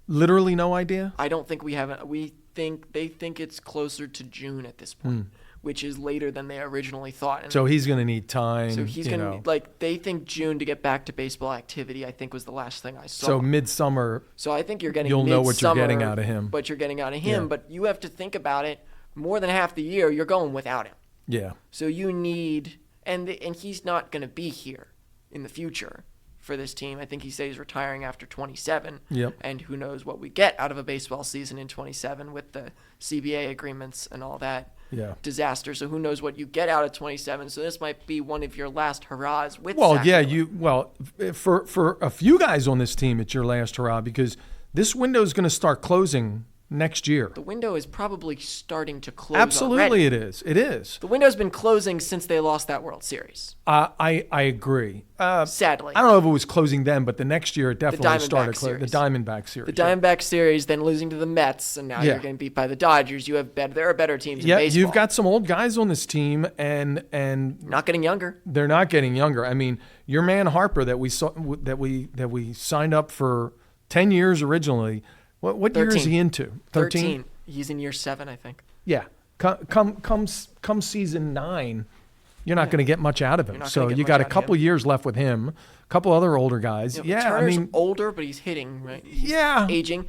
Literally no idea. I don't think we have. They think it's closer to June at this point, which is later than they originally thought. And so he's going to need time. So he's going to they think June to get back to baseball activity. I think was the last thing I saw. So midsummer. So I think you're getting. You'll know what you're getting out of him. But you're getting out of him. Yeah. But you have to think about it. More than half the year, you're going without him. Yeah. So you need, and he's not going to be here in the future for this team. I think he said he's retiring after 27. Yep. And who knows what we get out of a baseball season in 27 with the CBA agreements and all that disaster. So who knows what you get out of 27. So this might be one of your last hurrahs with Zach Wheeler. For a few guys on this team, it's your last hurrah because this window is going to start closing next year. The window is probably starting to close. Absolutely, already. it is. It is. The window's been closing since they lost that World Series. I agree. Sadly, I don't know if it was closing then, but the next year it definitely started. Series. The Diamondback series. The Diamondback series, then losing to the Mets, and now you're getting beat by the Dodgers. There are better teams in baseball. You've got some old guys on this team, and not getting younger. They're not getting younger. I mean, your man Harper that we saw that we signed up for 10 years originally. What year is he into? 13? He's in year 7, I think. Yeah. Come season 9, you're not going to get much out of him. So you got a couple years left with him, a couple other older guys. Turner's older, but he's hitting, right? He's aging.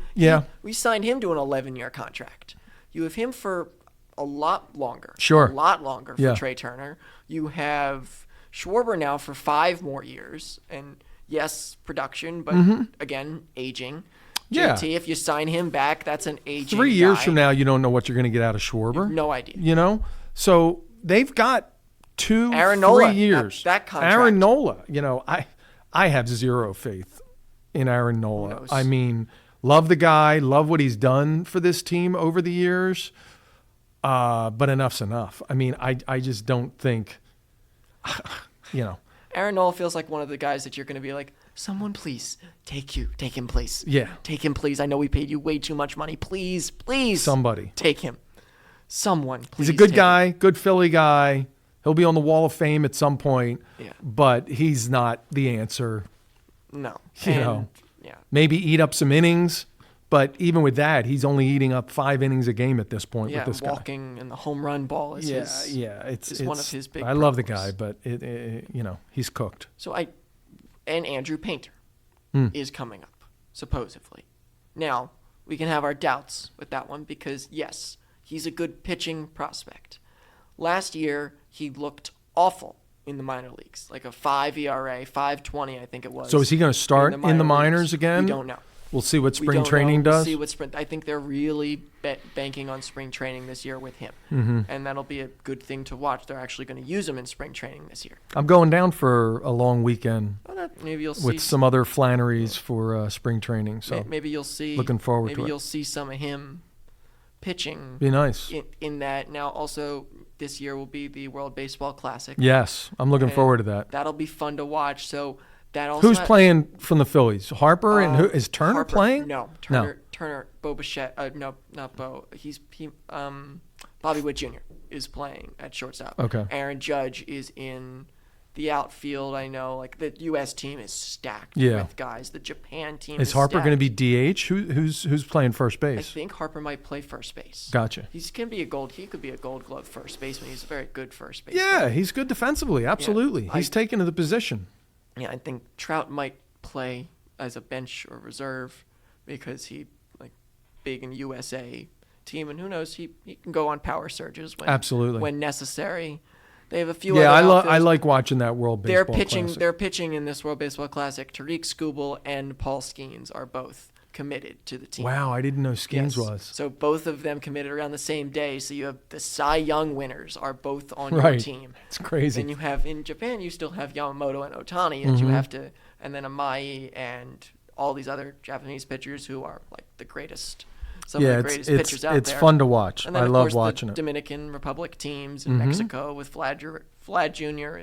We signed him to an 11-year contract. You have him for a lot longer. Sure. A lot longer for Trey Turner. You have Schwarber now for 5 more years. And yes, production, but again, aging. JT, if you sign him back, that's an aging 3 years guy. from now, you don't know what you're going to get out of Schwarber. No idea. You know? So they've got 2, Aaron 3 Nola, years. That contract. Aaron Nola. You know, I have zero faith in Aaron Nola. I mean, love the guy, love what he's done for this team over the years, but enough's enough. I mean, I just don't think, you know. Aaron Nola feels like one of the guys that you're going to be like, someone please take him please. Yeah. Take him please. I know we paid you way too much money. Please. Somebody. Take him. Someone please. He's a good guy, good Philly guy. He'll be on the Wall of Fame at some point. Yeah. But he's not the answer. No. You know. Yeah. Maybe eat up some innings, but even with that, he's only eating up 5 innings a game at this point with this guy. Walking and the home run ball is it's one of his big I love the guy, but you know, he's cooked. And Andrew Painter is coming up, supposedly. Now, we can have our doubts with that one because, yes, he's a good pitching prospect. Last year, he looked awful in the minor leagues, like a 5 ERA, 5.20, I think it was. So is he going to start in the minors again? We don't know. We'll see what spring training does. We'll see what I think they're really banking on spring training this year with him, and that'll be a good thing to watch. They're actually going to use him in spring training this year. I'm going down for a long weekend. Maybe you'll see with some other Flannerys for spring training. So maybe you'll see. Looking forward to it. Maybe you'll see some of him pitching. Be nice. In that now also this year will be the World Baseball Classic. Yes, I'm looking forward to that. That'll be fun to watch. So. Who's playing from the Phillies? Harper and who is Turner Harper, playing? No, Turner, Bo Bichette. No, not Bo. Bobby Witt Jr. is playing at shortstop. Okay. Aaron Judge is in the outfield. I know, like the U.S. team is stacked with guys. The Japan team is Harper stacked. going to be DH? Who's playing first base? I think Harper might play first base. Gotcha. He could be a Gold Glove first baseman. He's a very good first baseman. Yeah, he's good defensively. Absolutely, he's taken to the position. Yeah, I think Trout might play as a bench or reserve because he big in USA team, and who knows, he can go on power surges when necessary. They have a few. Yeah, other I like watching that World Baseball Classic. They're pitching in this World Baseball Classic. Tariq Skubal and Paul Skeens are both committed to the team. Wow, I didn't know Skeens was. So both of them committed around the same day. So you have the Cy Young winners are both on your team. It's crazy. And you have in Japan, you still have Yamamoto and Ohtani, and you have to, and then Amai and all these other Japanese pitchers who are like the greatest. Some of the greatest pitchers out there. It's fun to watch. And then, I love watching the it. Dominican Republic teams in Mexico with Vlad Jr.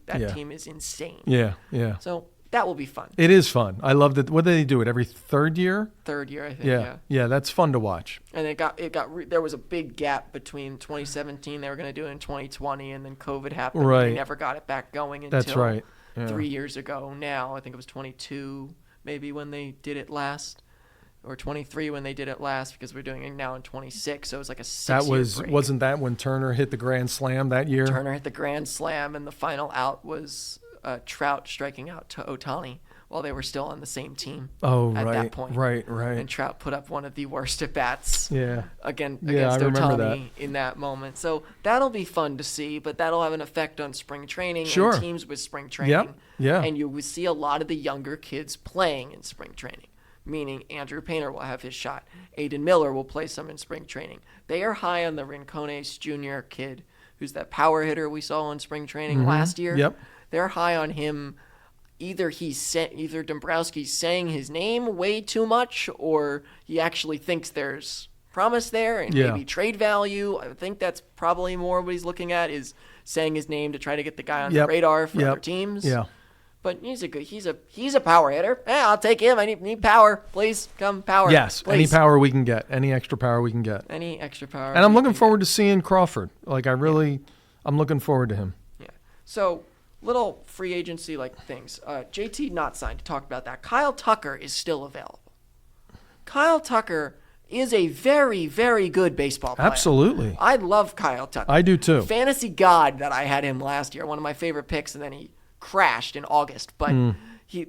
That team is insane. Yeah. So that will be fun. It is fun. I love that. What do they do it every third year? Third year, I think. Yeah. That's fun to watch. And there was a big gap between 2017. They were going to do it in 2020, and then COVID happened. Right. And they never got it back going until That's right. Yeah. 3 years ago. Now I think it was 22, maybe when they did it last. Or 23 when they did it last, because we're doing it now in 26, so it was like a 6-year break. Wasn't that when Turner hit the grand slam that year? Turner hit the grand slam, and the final out was Trout striking out to Ohtani while they were still on the same team. Oh, at that point. Right. And Trout put up one of the worst at bats. Against I remember Ohtani in that moment. So that'll be fun to see, but that'll have an effect on spring training and teams with spring training. Yeah. And you will see a lot of the younger kids playing in spring training. Meaning Andrew Painter will have his shot. Aiden Miller will play some in spring training. They are high on the Rincones Jr. kid, who's that power hitter we saw in spring training last year. Yep. They're high on him either Dombrowski's saying his name way too much, or he actually thinks there's promise there and maybe trade value. I think that's probably more what he's looking at, is saying his name to try to get the guy on the radar for other teams. Yeah. But he's a power hitter. Yeah, I'll take him. I need power. Please come power. Yes, please. any power we can get, any extra power we can get. Any extra power. And I'm looking forward to seeing Crawford. Like I'm looking forward to him. Yeah. So little free agency like things. JT not signed. To talk about that. Kyle Tucker is still available. Kyle Tucker is a very, very good baseball player. Absolutely. I love Kyle Tucker. I do too. Fantasy god that I had him last year. One of my favorite picks, and then he crashed in August. But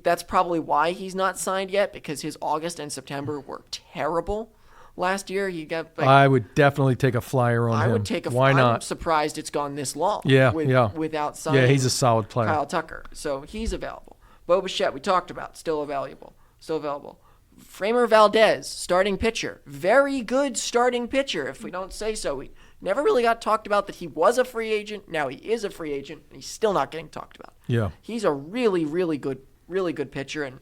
that's probably why he's not signed yet, because his August and September were terrible. Last year, he got. I would definitely take a flyer on him. I would take a. Why not? I'm surprised it's gone this long. Without signing. Yeah, he's a solid player. Kyle Tucker, so he's available. Bo Bichette, we talked about, still available. Framer Valdez, starting pitcher, very good starting pitcher. If we don't say so, we never really got talked about that he was a free agent. Now he is a free agent, and he's still not getting talked about. Yeah, he's a really, really good pitcher, and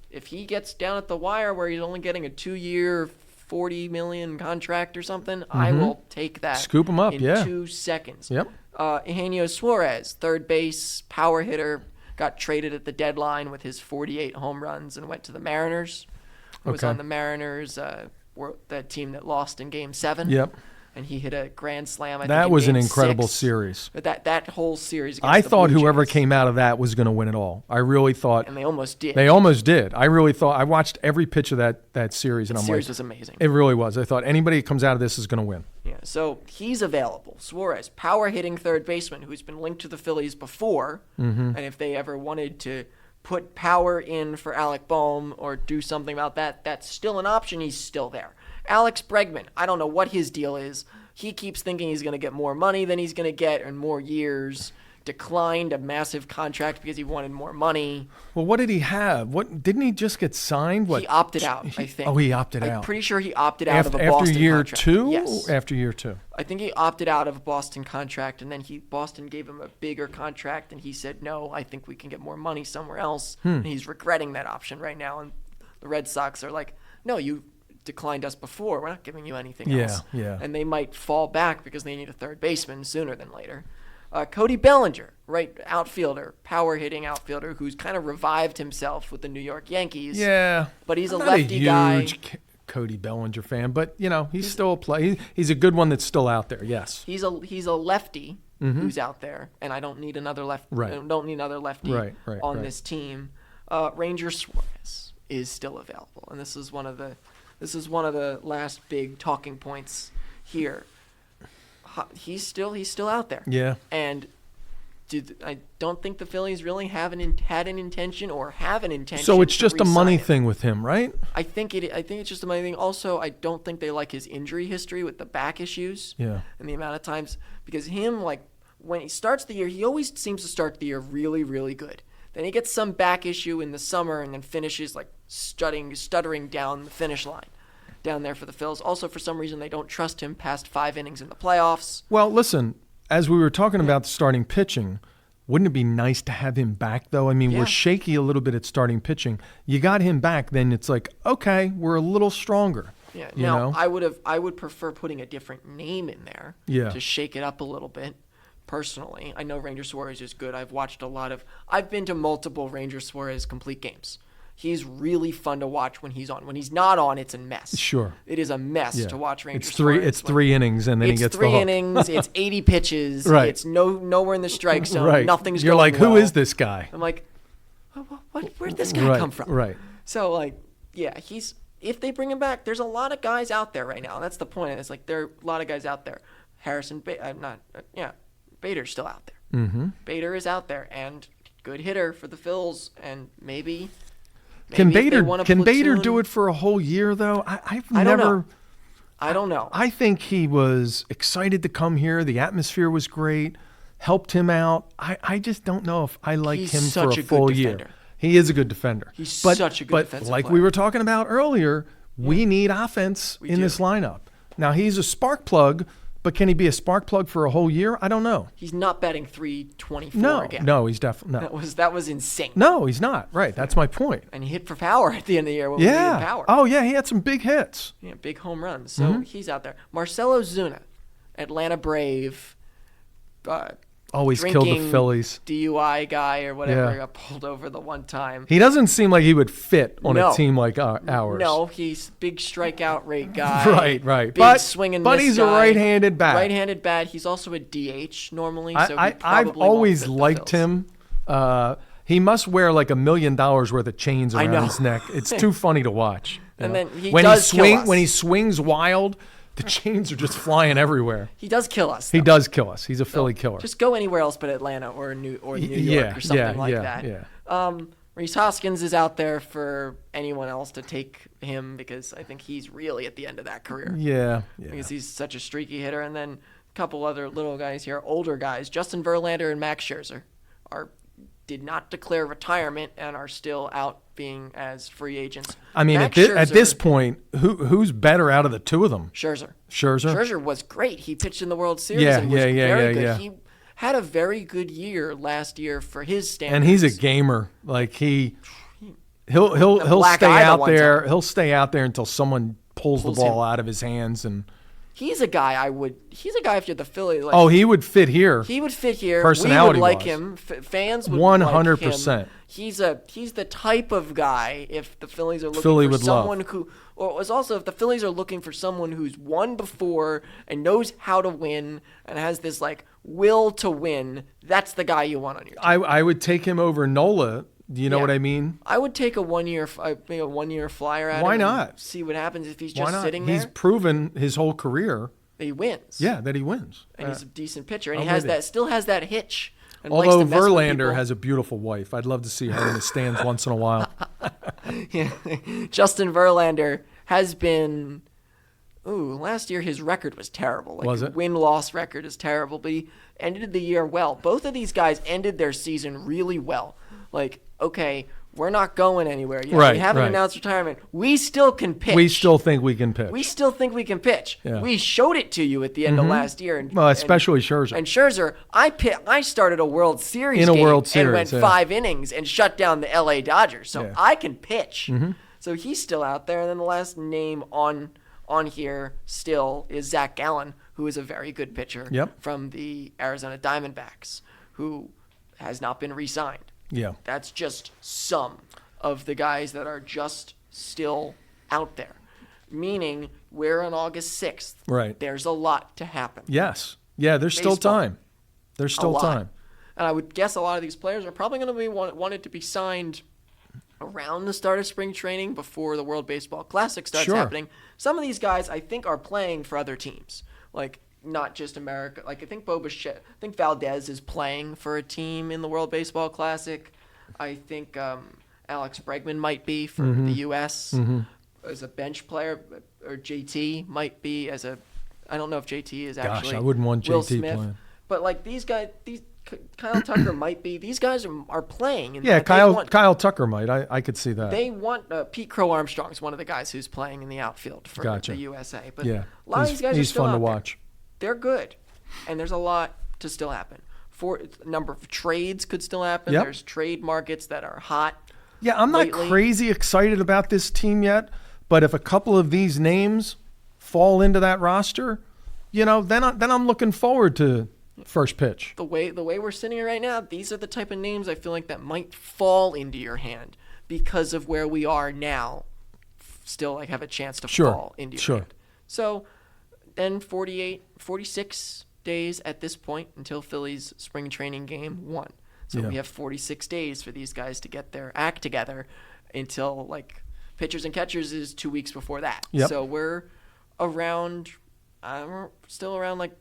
if he gets down at the wire where he's only getting a 2-year, $40 million contract or something, I will take that. Scoop him up, in 2 seconds. Yep. Eugenio Suarez, third base, power hitter, got traded at the deadline with his 48 home runs and went to the Mariners. Was on the Mariners, the team that lost in Game 7. Yep. And he hit a grand slam. I that think, was in an Game incredible 6. series. But that whole series. I thought Blue whoever Jays, came out of that was going to win it all. I really thought. And they almost did. I really thought. I watched every pitch of that series, and I'm like, series was amazing. It really was. I thought anybody that comes out of this is going to win. Yeah. So he's available. Suarez, power hitting third baseman, who's been linked to the Phillies before, and if they ever wanted to put power in for Alec Boehm or do something about that, that's still an option. He's still there. Alex Bregman, I don't know what his deal is. He keeps thinking he's going to get more money than he's going to get in more years. Declined a massive contract because he wanted more money. Well, what did he have? What didn't he just get signed? What he opted out? I think. Oh, he opted out. I'm pretty sure he opted out of a Boston after year contract. 2. Yes. After year 2. I think he opted out of a Boston contract, and then Boston gave him a bigger contract, and he said, "No, I think we can get more money somewhere else." And he's regretting that option right now. And the Red Sox are like, "No, you declined us before. We're not giving you anything else." Yeah. And they might fall back because they need a third baseman sooner than later. Cody Bellinger, right outfielder, power-hitting outfielder, who's kind of revived himself with the New York Yankees. Yeah. But he's I'm a not lefty a huge guy. Cody Bellinger fan, but, he's still a play. He's a good one that's still out there, yes. He's a lefty who's out there, and I don't need another lefty. Right. I don't need another lefty on this team. Ranger Suarez is still available, and this is one of the last big talking points here. He's still out there. Yeah. And I don't think the Phillies really had an intention or have an intention. So it's just a money him. thing with him, right? I think it's just a money thing. Also, I don't think they like his injury history with the back issues. Yeah. And the amount of times, because when he starts the year, he always seems to start the year really, really good. Then he gets some back issue in the summer and then finishes like stuttering down the finish line down there for the Phils. Also, for some reason, they don't trust him past 5 innings in the playoffs. Well, listen, as we were talking about the starting pitching, wouldn't it be nice to have him back, though? I mean, we're shaky a little bit at starting pitching. You got him back, then it's like, okay, we're a little stronger. Yeah. You now, know? I would prefer putting a different name in there to shake it up a little bit. Personally, I know Ranger Suarez is good. I've been to multiple Ranger Suarez complete games. He's really fun to watch when he's on. When he's not on, it's a mess. Sure. It is a mess to watch Ranger Suarez. It's 3 innings, and then he gets the hook. It's 3 innings. It's 80 pitches. Right. It's nowhere in the strike zone. Right. Nothing's You're going like, well. who is this guy? I'm like, where'd this guy come from? Right. So, if they bring him back, there's a lot of guys out there right now. That's the point. It's like there are a lot of guys out there. Bader's still out there. Mm-hmm. Bader is out there and good hitter for the Phils, and maybe Can Bader platoon, do it for a whole year though? I don't know. I think he was excited to come here. The atmosphere was great. Helped him out. I just don't know if I like him for a full year. He is a good defender. He's such a good defensive like player. we were talking about earlier, we need offense in this lineup. Now he's a spark plug, But can he be a spark plug for a whole year? I don't know. He's not batting 324 again. No, he's definitely no. That was insane. No, he's not. Right, that's my point. And he hit for power at the end of the year when we needed power. Oh, yeah, he had some big hits. Yeah, big home runs. So he's out there. Marcelo Zuna, Atlanta Brave, always killed the Phillies. DUI guy or whatever, got pulled over the one time. He doesn't seem like he would fit on a team like ours. No, he's big strikeout rate guy. Right. Big swing and miss but he's guy. A right-handed bat. Right-handed bat. He's also a DH normally. So I've always liked him. He must wear like $1 million worth of chains around his neck. It's too funny to watch. And then when he swings wild, the chains are just flying everywhere. He does kill us, though. He does kill us. He's a Philly killer. Just go anywhere else but Atlanta or New York or something like that. Yeah. Rhys Hoskins is out there for anyone else to take him because I think he's really at the end of that career. Yeah. Because he's such a streaky hitter. And then a couple other little guys here, older guys, Justin Verlander and Max Scherzer, did not declare retirement and are still out being as free agents. I mean, at this point, who's better out of the two of them? Scherzer. Scherzer was great. He pitched in the World Series and was very good. Yeah. He had a very good year last year for his standards. And he's a gamer. Like he'll stay out there. He'll stay out there until someone pulls the ball out of his hands. And he's a guy if you're the Phillies. He would fit here. He would fit here. Personality we would like him. Fans would 100%. like him. He's the type of guy if the Phillies are looking for someone who, or it was also if the Phillies are looking for someone who's won before and knows how to win and has this like will to win. That's the guy you want on your team. I would take him over Nola. Do you know what I mean? I would take a 1 year flyer at him. Why not? See what happens if he's just sitting there. He's proven his whole career that he wins. Yeah, that he wins. And he's a decent pitcher, and he still has that hitch. And although Verlander has a beautiful wife, I'd love to see her in the stands once in a while. Yeah. Justin Verlander has been. Last year his record was terrible. Was it? Win-loss record is terrible, but he ended the year well. Both of these guys ended their season really well. Like, okay, we're not going anywhere yet. Right, we haven't announced retirement. We still can pitch. We still think we can pitch. Yeah. We showed it to you at the end of last year. Especially Scherzer. And Scherzer, I started a World Series game and went 5 innings and shut down the LA Dodgers. So I can pitch. Mm-hmm. So he's still out there. And then the last name on here still is Zach Gallen, who is a very good pitcher from the Arizona Diamondbacks, who has not been re-signed. Yeah. That's just some of the guys that are just still out there. Meaning we're on August 6th. Right. There's a lot to happen. Yes. Yeah, there's still time. There's still time. And I would guess a lot of these players are probably going to be wanted to be signed around the start of spring training before the World Baseball Classic starts happening. Some of these guys I think are playing for other teams. Like not just America. Like I think Valdez is playing for a team in the World Baseball Classic. I think Alex Bregman might be for the U.S. As a bench player, or JT might be as a. I don't know if JT is actually. Gosh, I wouldn't want Will JT Smith, playing. But like these guys, Kyle Tucker might be. These guys are playing. Yeah, Kyle Tucker might. I could see that. They want Pete Crow Armstrong's one of the guys who's playing in the outfield for the USA. But a lot of these guys are still fun out to watch. They're good, and there's a lot to still happen. A number of trades could still happen. Yep. There's trade markets that are hot. Yeah, I'm not crazy excited about this team yet, but if a couple of these names fall into that roster, then I'm looking forward to first pitch. The way we're sitting here right now, these are the type of names I feel like that might fall into your hand because of where we are now. Still, have a chance to fall into your hand. So then 46 days at this point until Phillies spring training game 1. So we have 46 days for these guys to get their act together until pitchers and catchers is 2 weeks before that. Yep. So we're still around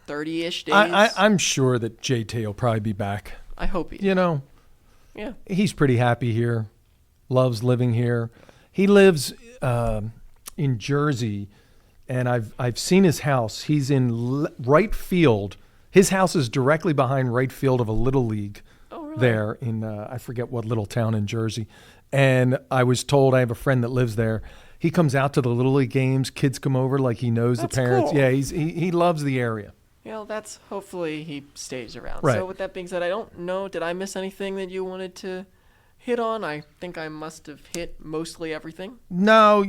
30-ish days. I'm sure that JT will probably be back. I hope he. Yeah. He's pretty happy here. Loves living here. He lives in Jersey, and I've seen his house. He's in right field. His house is directly behind right field of a little league there in I forget what little town in Jersey. And I was told, I have a friend that lives there. He comes out to the Little League games. Kids come over like he knows That's the parents. cool. Yeah, he loves the area. That's hopefully he stays around. Right. So with that being said, I don't know, did I miss anything that you wanted to hit on? I think I must have hit mostly everything. No,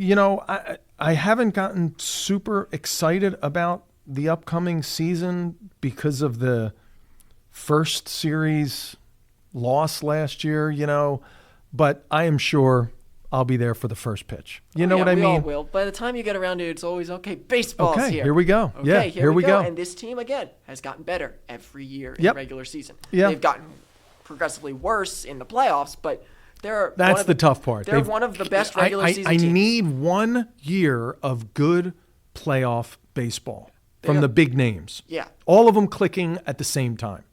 I haven't gotten super excited about the upcoming season because of the first series loss last year, but I am sure I'll be there for the first pitch. You know what I mean? We all will. By the time you get around to it, it's always, okay, baseball's Okay, here. here we go. Okay, Yeah, here we go. And this team, again, has gotten better every year in Yep. the regular season. Yeah. They've gotten progressively worse in the playoffs, but That's the tough part. They're one of the best regular season I teams. need 1 year of good playoff baseball from Yeah. the big names. Yeah. All of them clicking at the same time.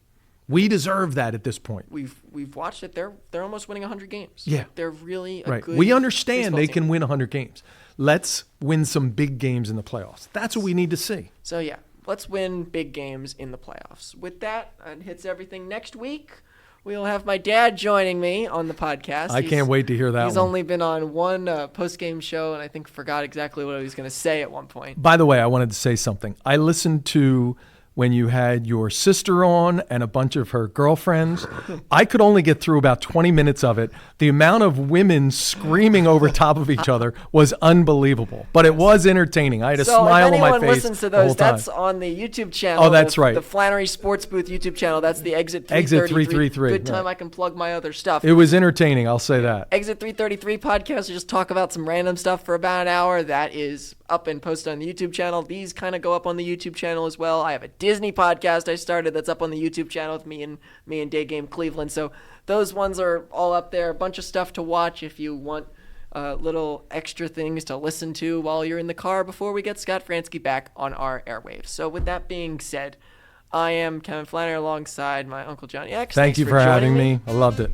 We deserve that at this point. We've watched it. They're almost winning 100 games. Yeah. They're really a Right. good We understand baseball they team. can win 100 games. Let's win some big games in the playoffs. That's what we need to see. So yeah, let's win big games in the playoffs. With that, it hits everything. Next week, we'll have my dad joining me on the podcast. I can't wait to hear that He's one. only been on one post-game show, and I think forgot exactly what he was going to say at one point. By the way, I wanted to say something. I listened to when you had your sister on and a bunch of her girlfriends. I could only get through about 20 minutes of it. The amount of women screaming over top of each other was unbelievable, but it was entertaining. I had a smile on my face. So if anyone listens to the whole those, time. that's on the YouTube channel. Oh, that's right. The Flannery Sports Booth YouTube channel. That's the Exit 333. Exit 333, Good time right. I can plug my other stuff. It was entertaining, I'll say that. Exit 333 podcast. We just talk about some random stuff for about an hour. That is up and posted on the YouTube channel. These kind of go up on the YouTube channel as well. I have a Disney podcast I started that's up on the YouTube channel with me and Day Game Cleveland. So those ones are all up there. A bunch of stuff to watch if you want little extra things to listen to while you're in the car before we get Scott Fransky back on our airwaves. So with that being said, I am Kevin Flannery alongside my Uncle Johnny X. Thank you for having me. I loved it.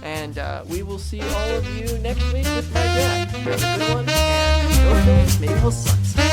And we will see all of you next week with my dad. Have a good one, and go Phillies. Maybe he'll suck.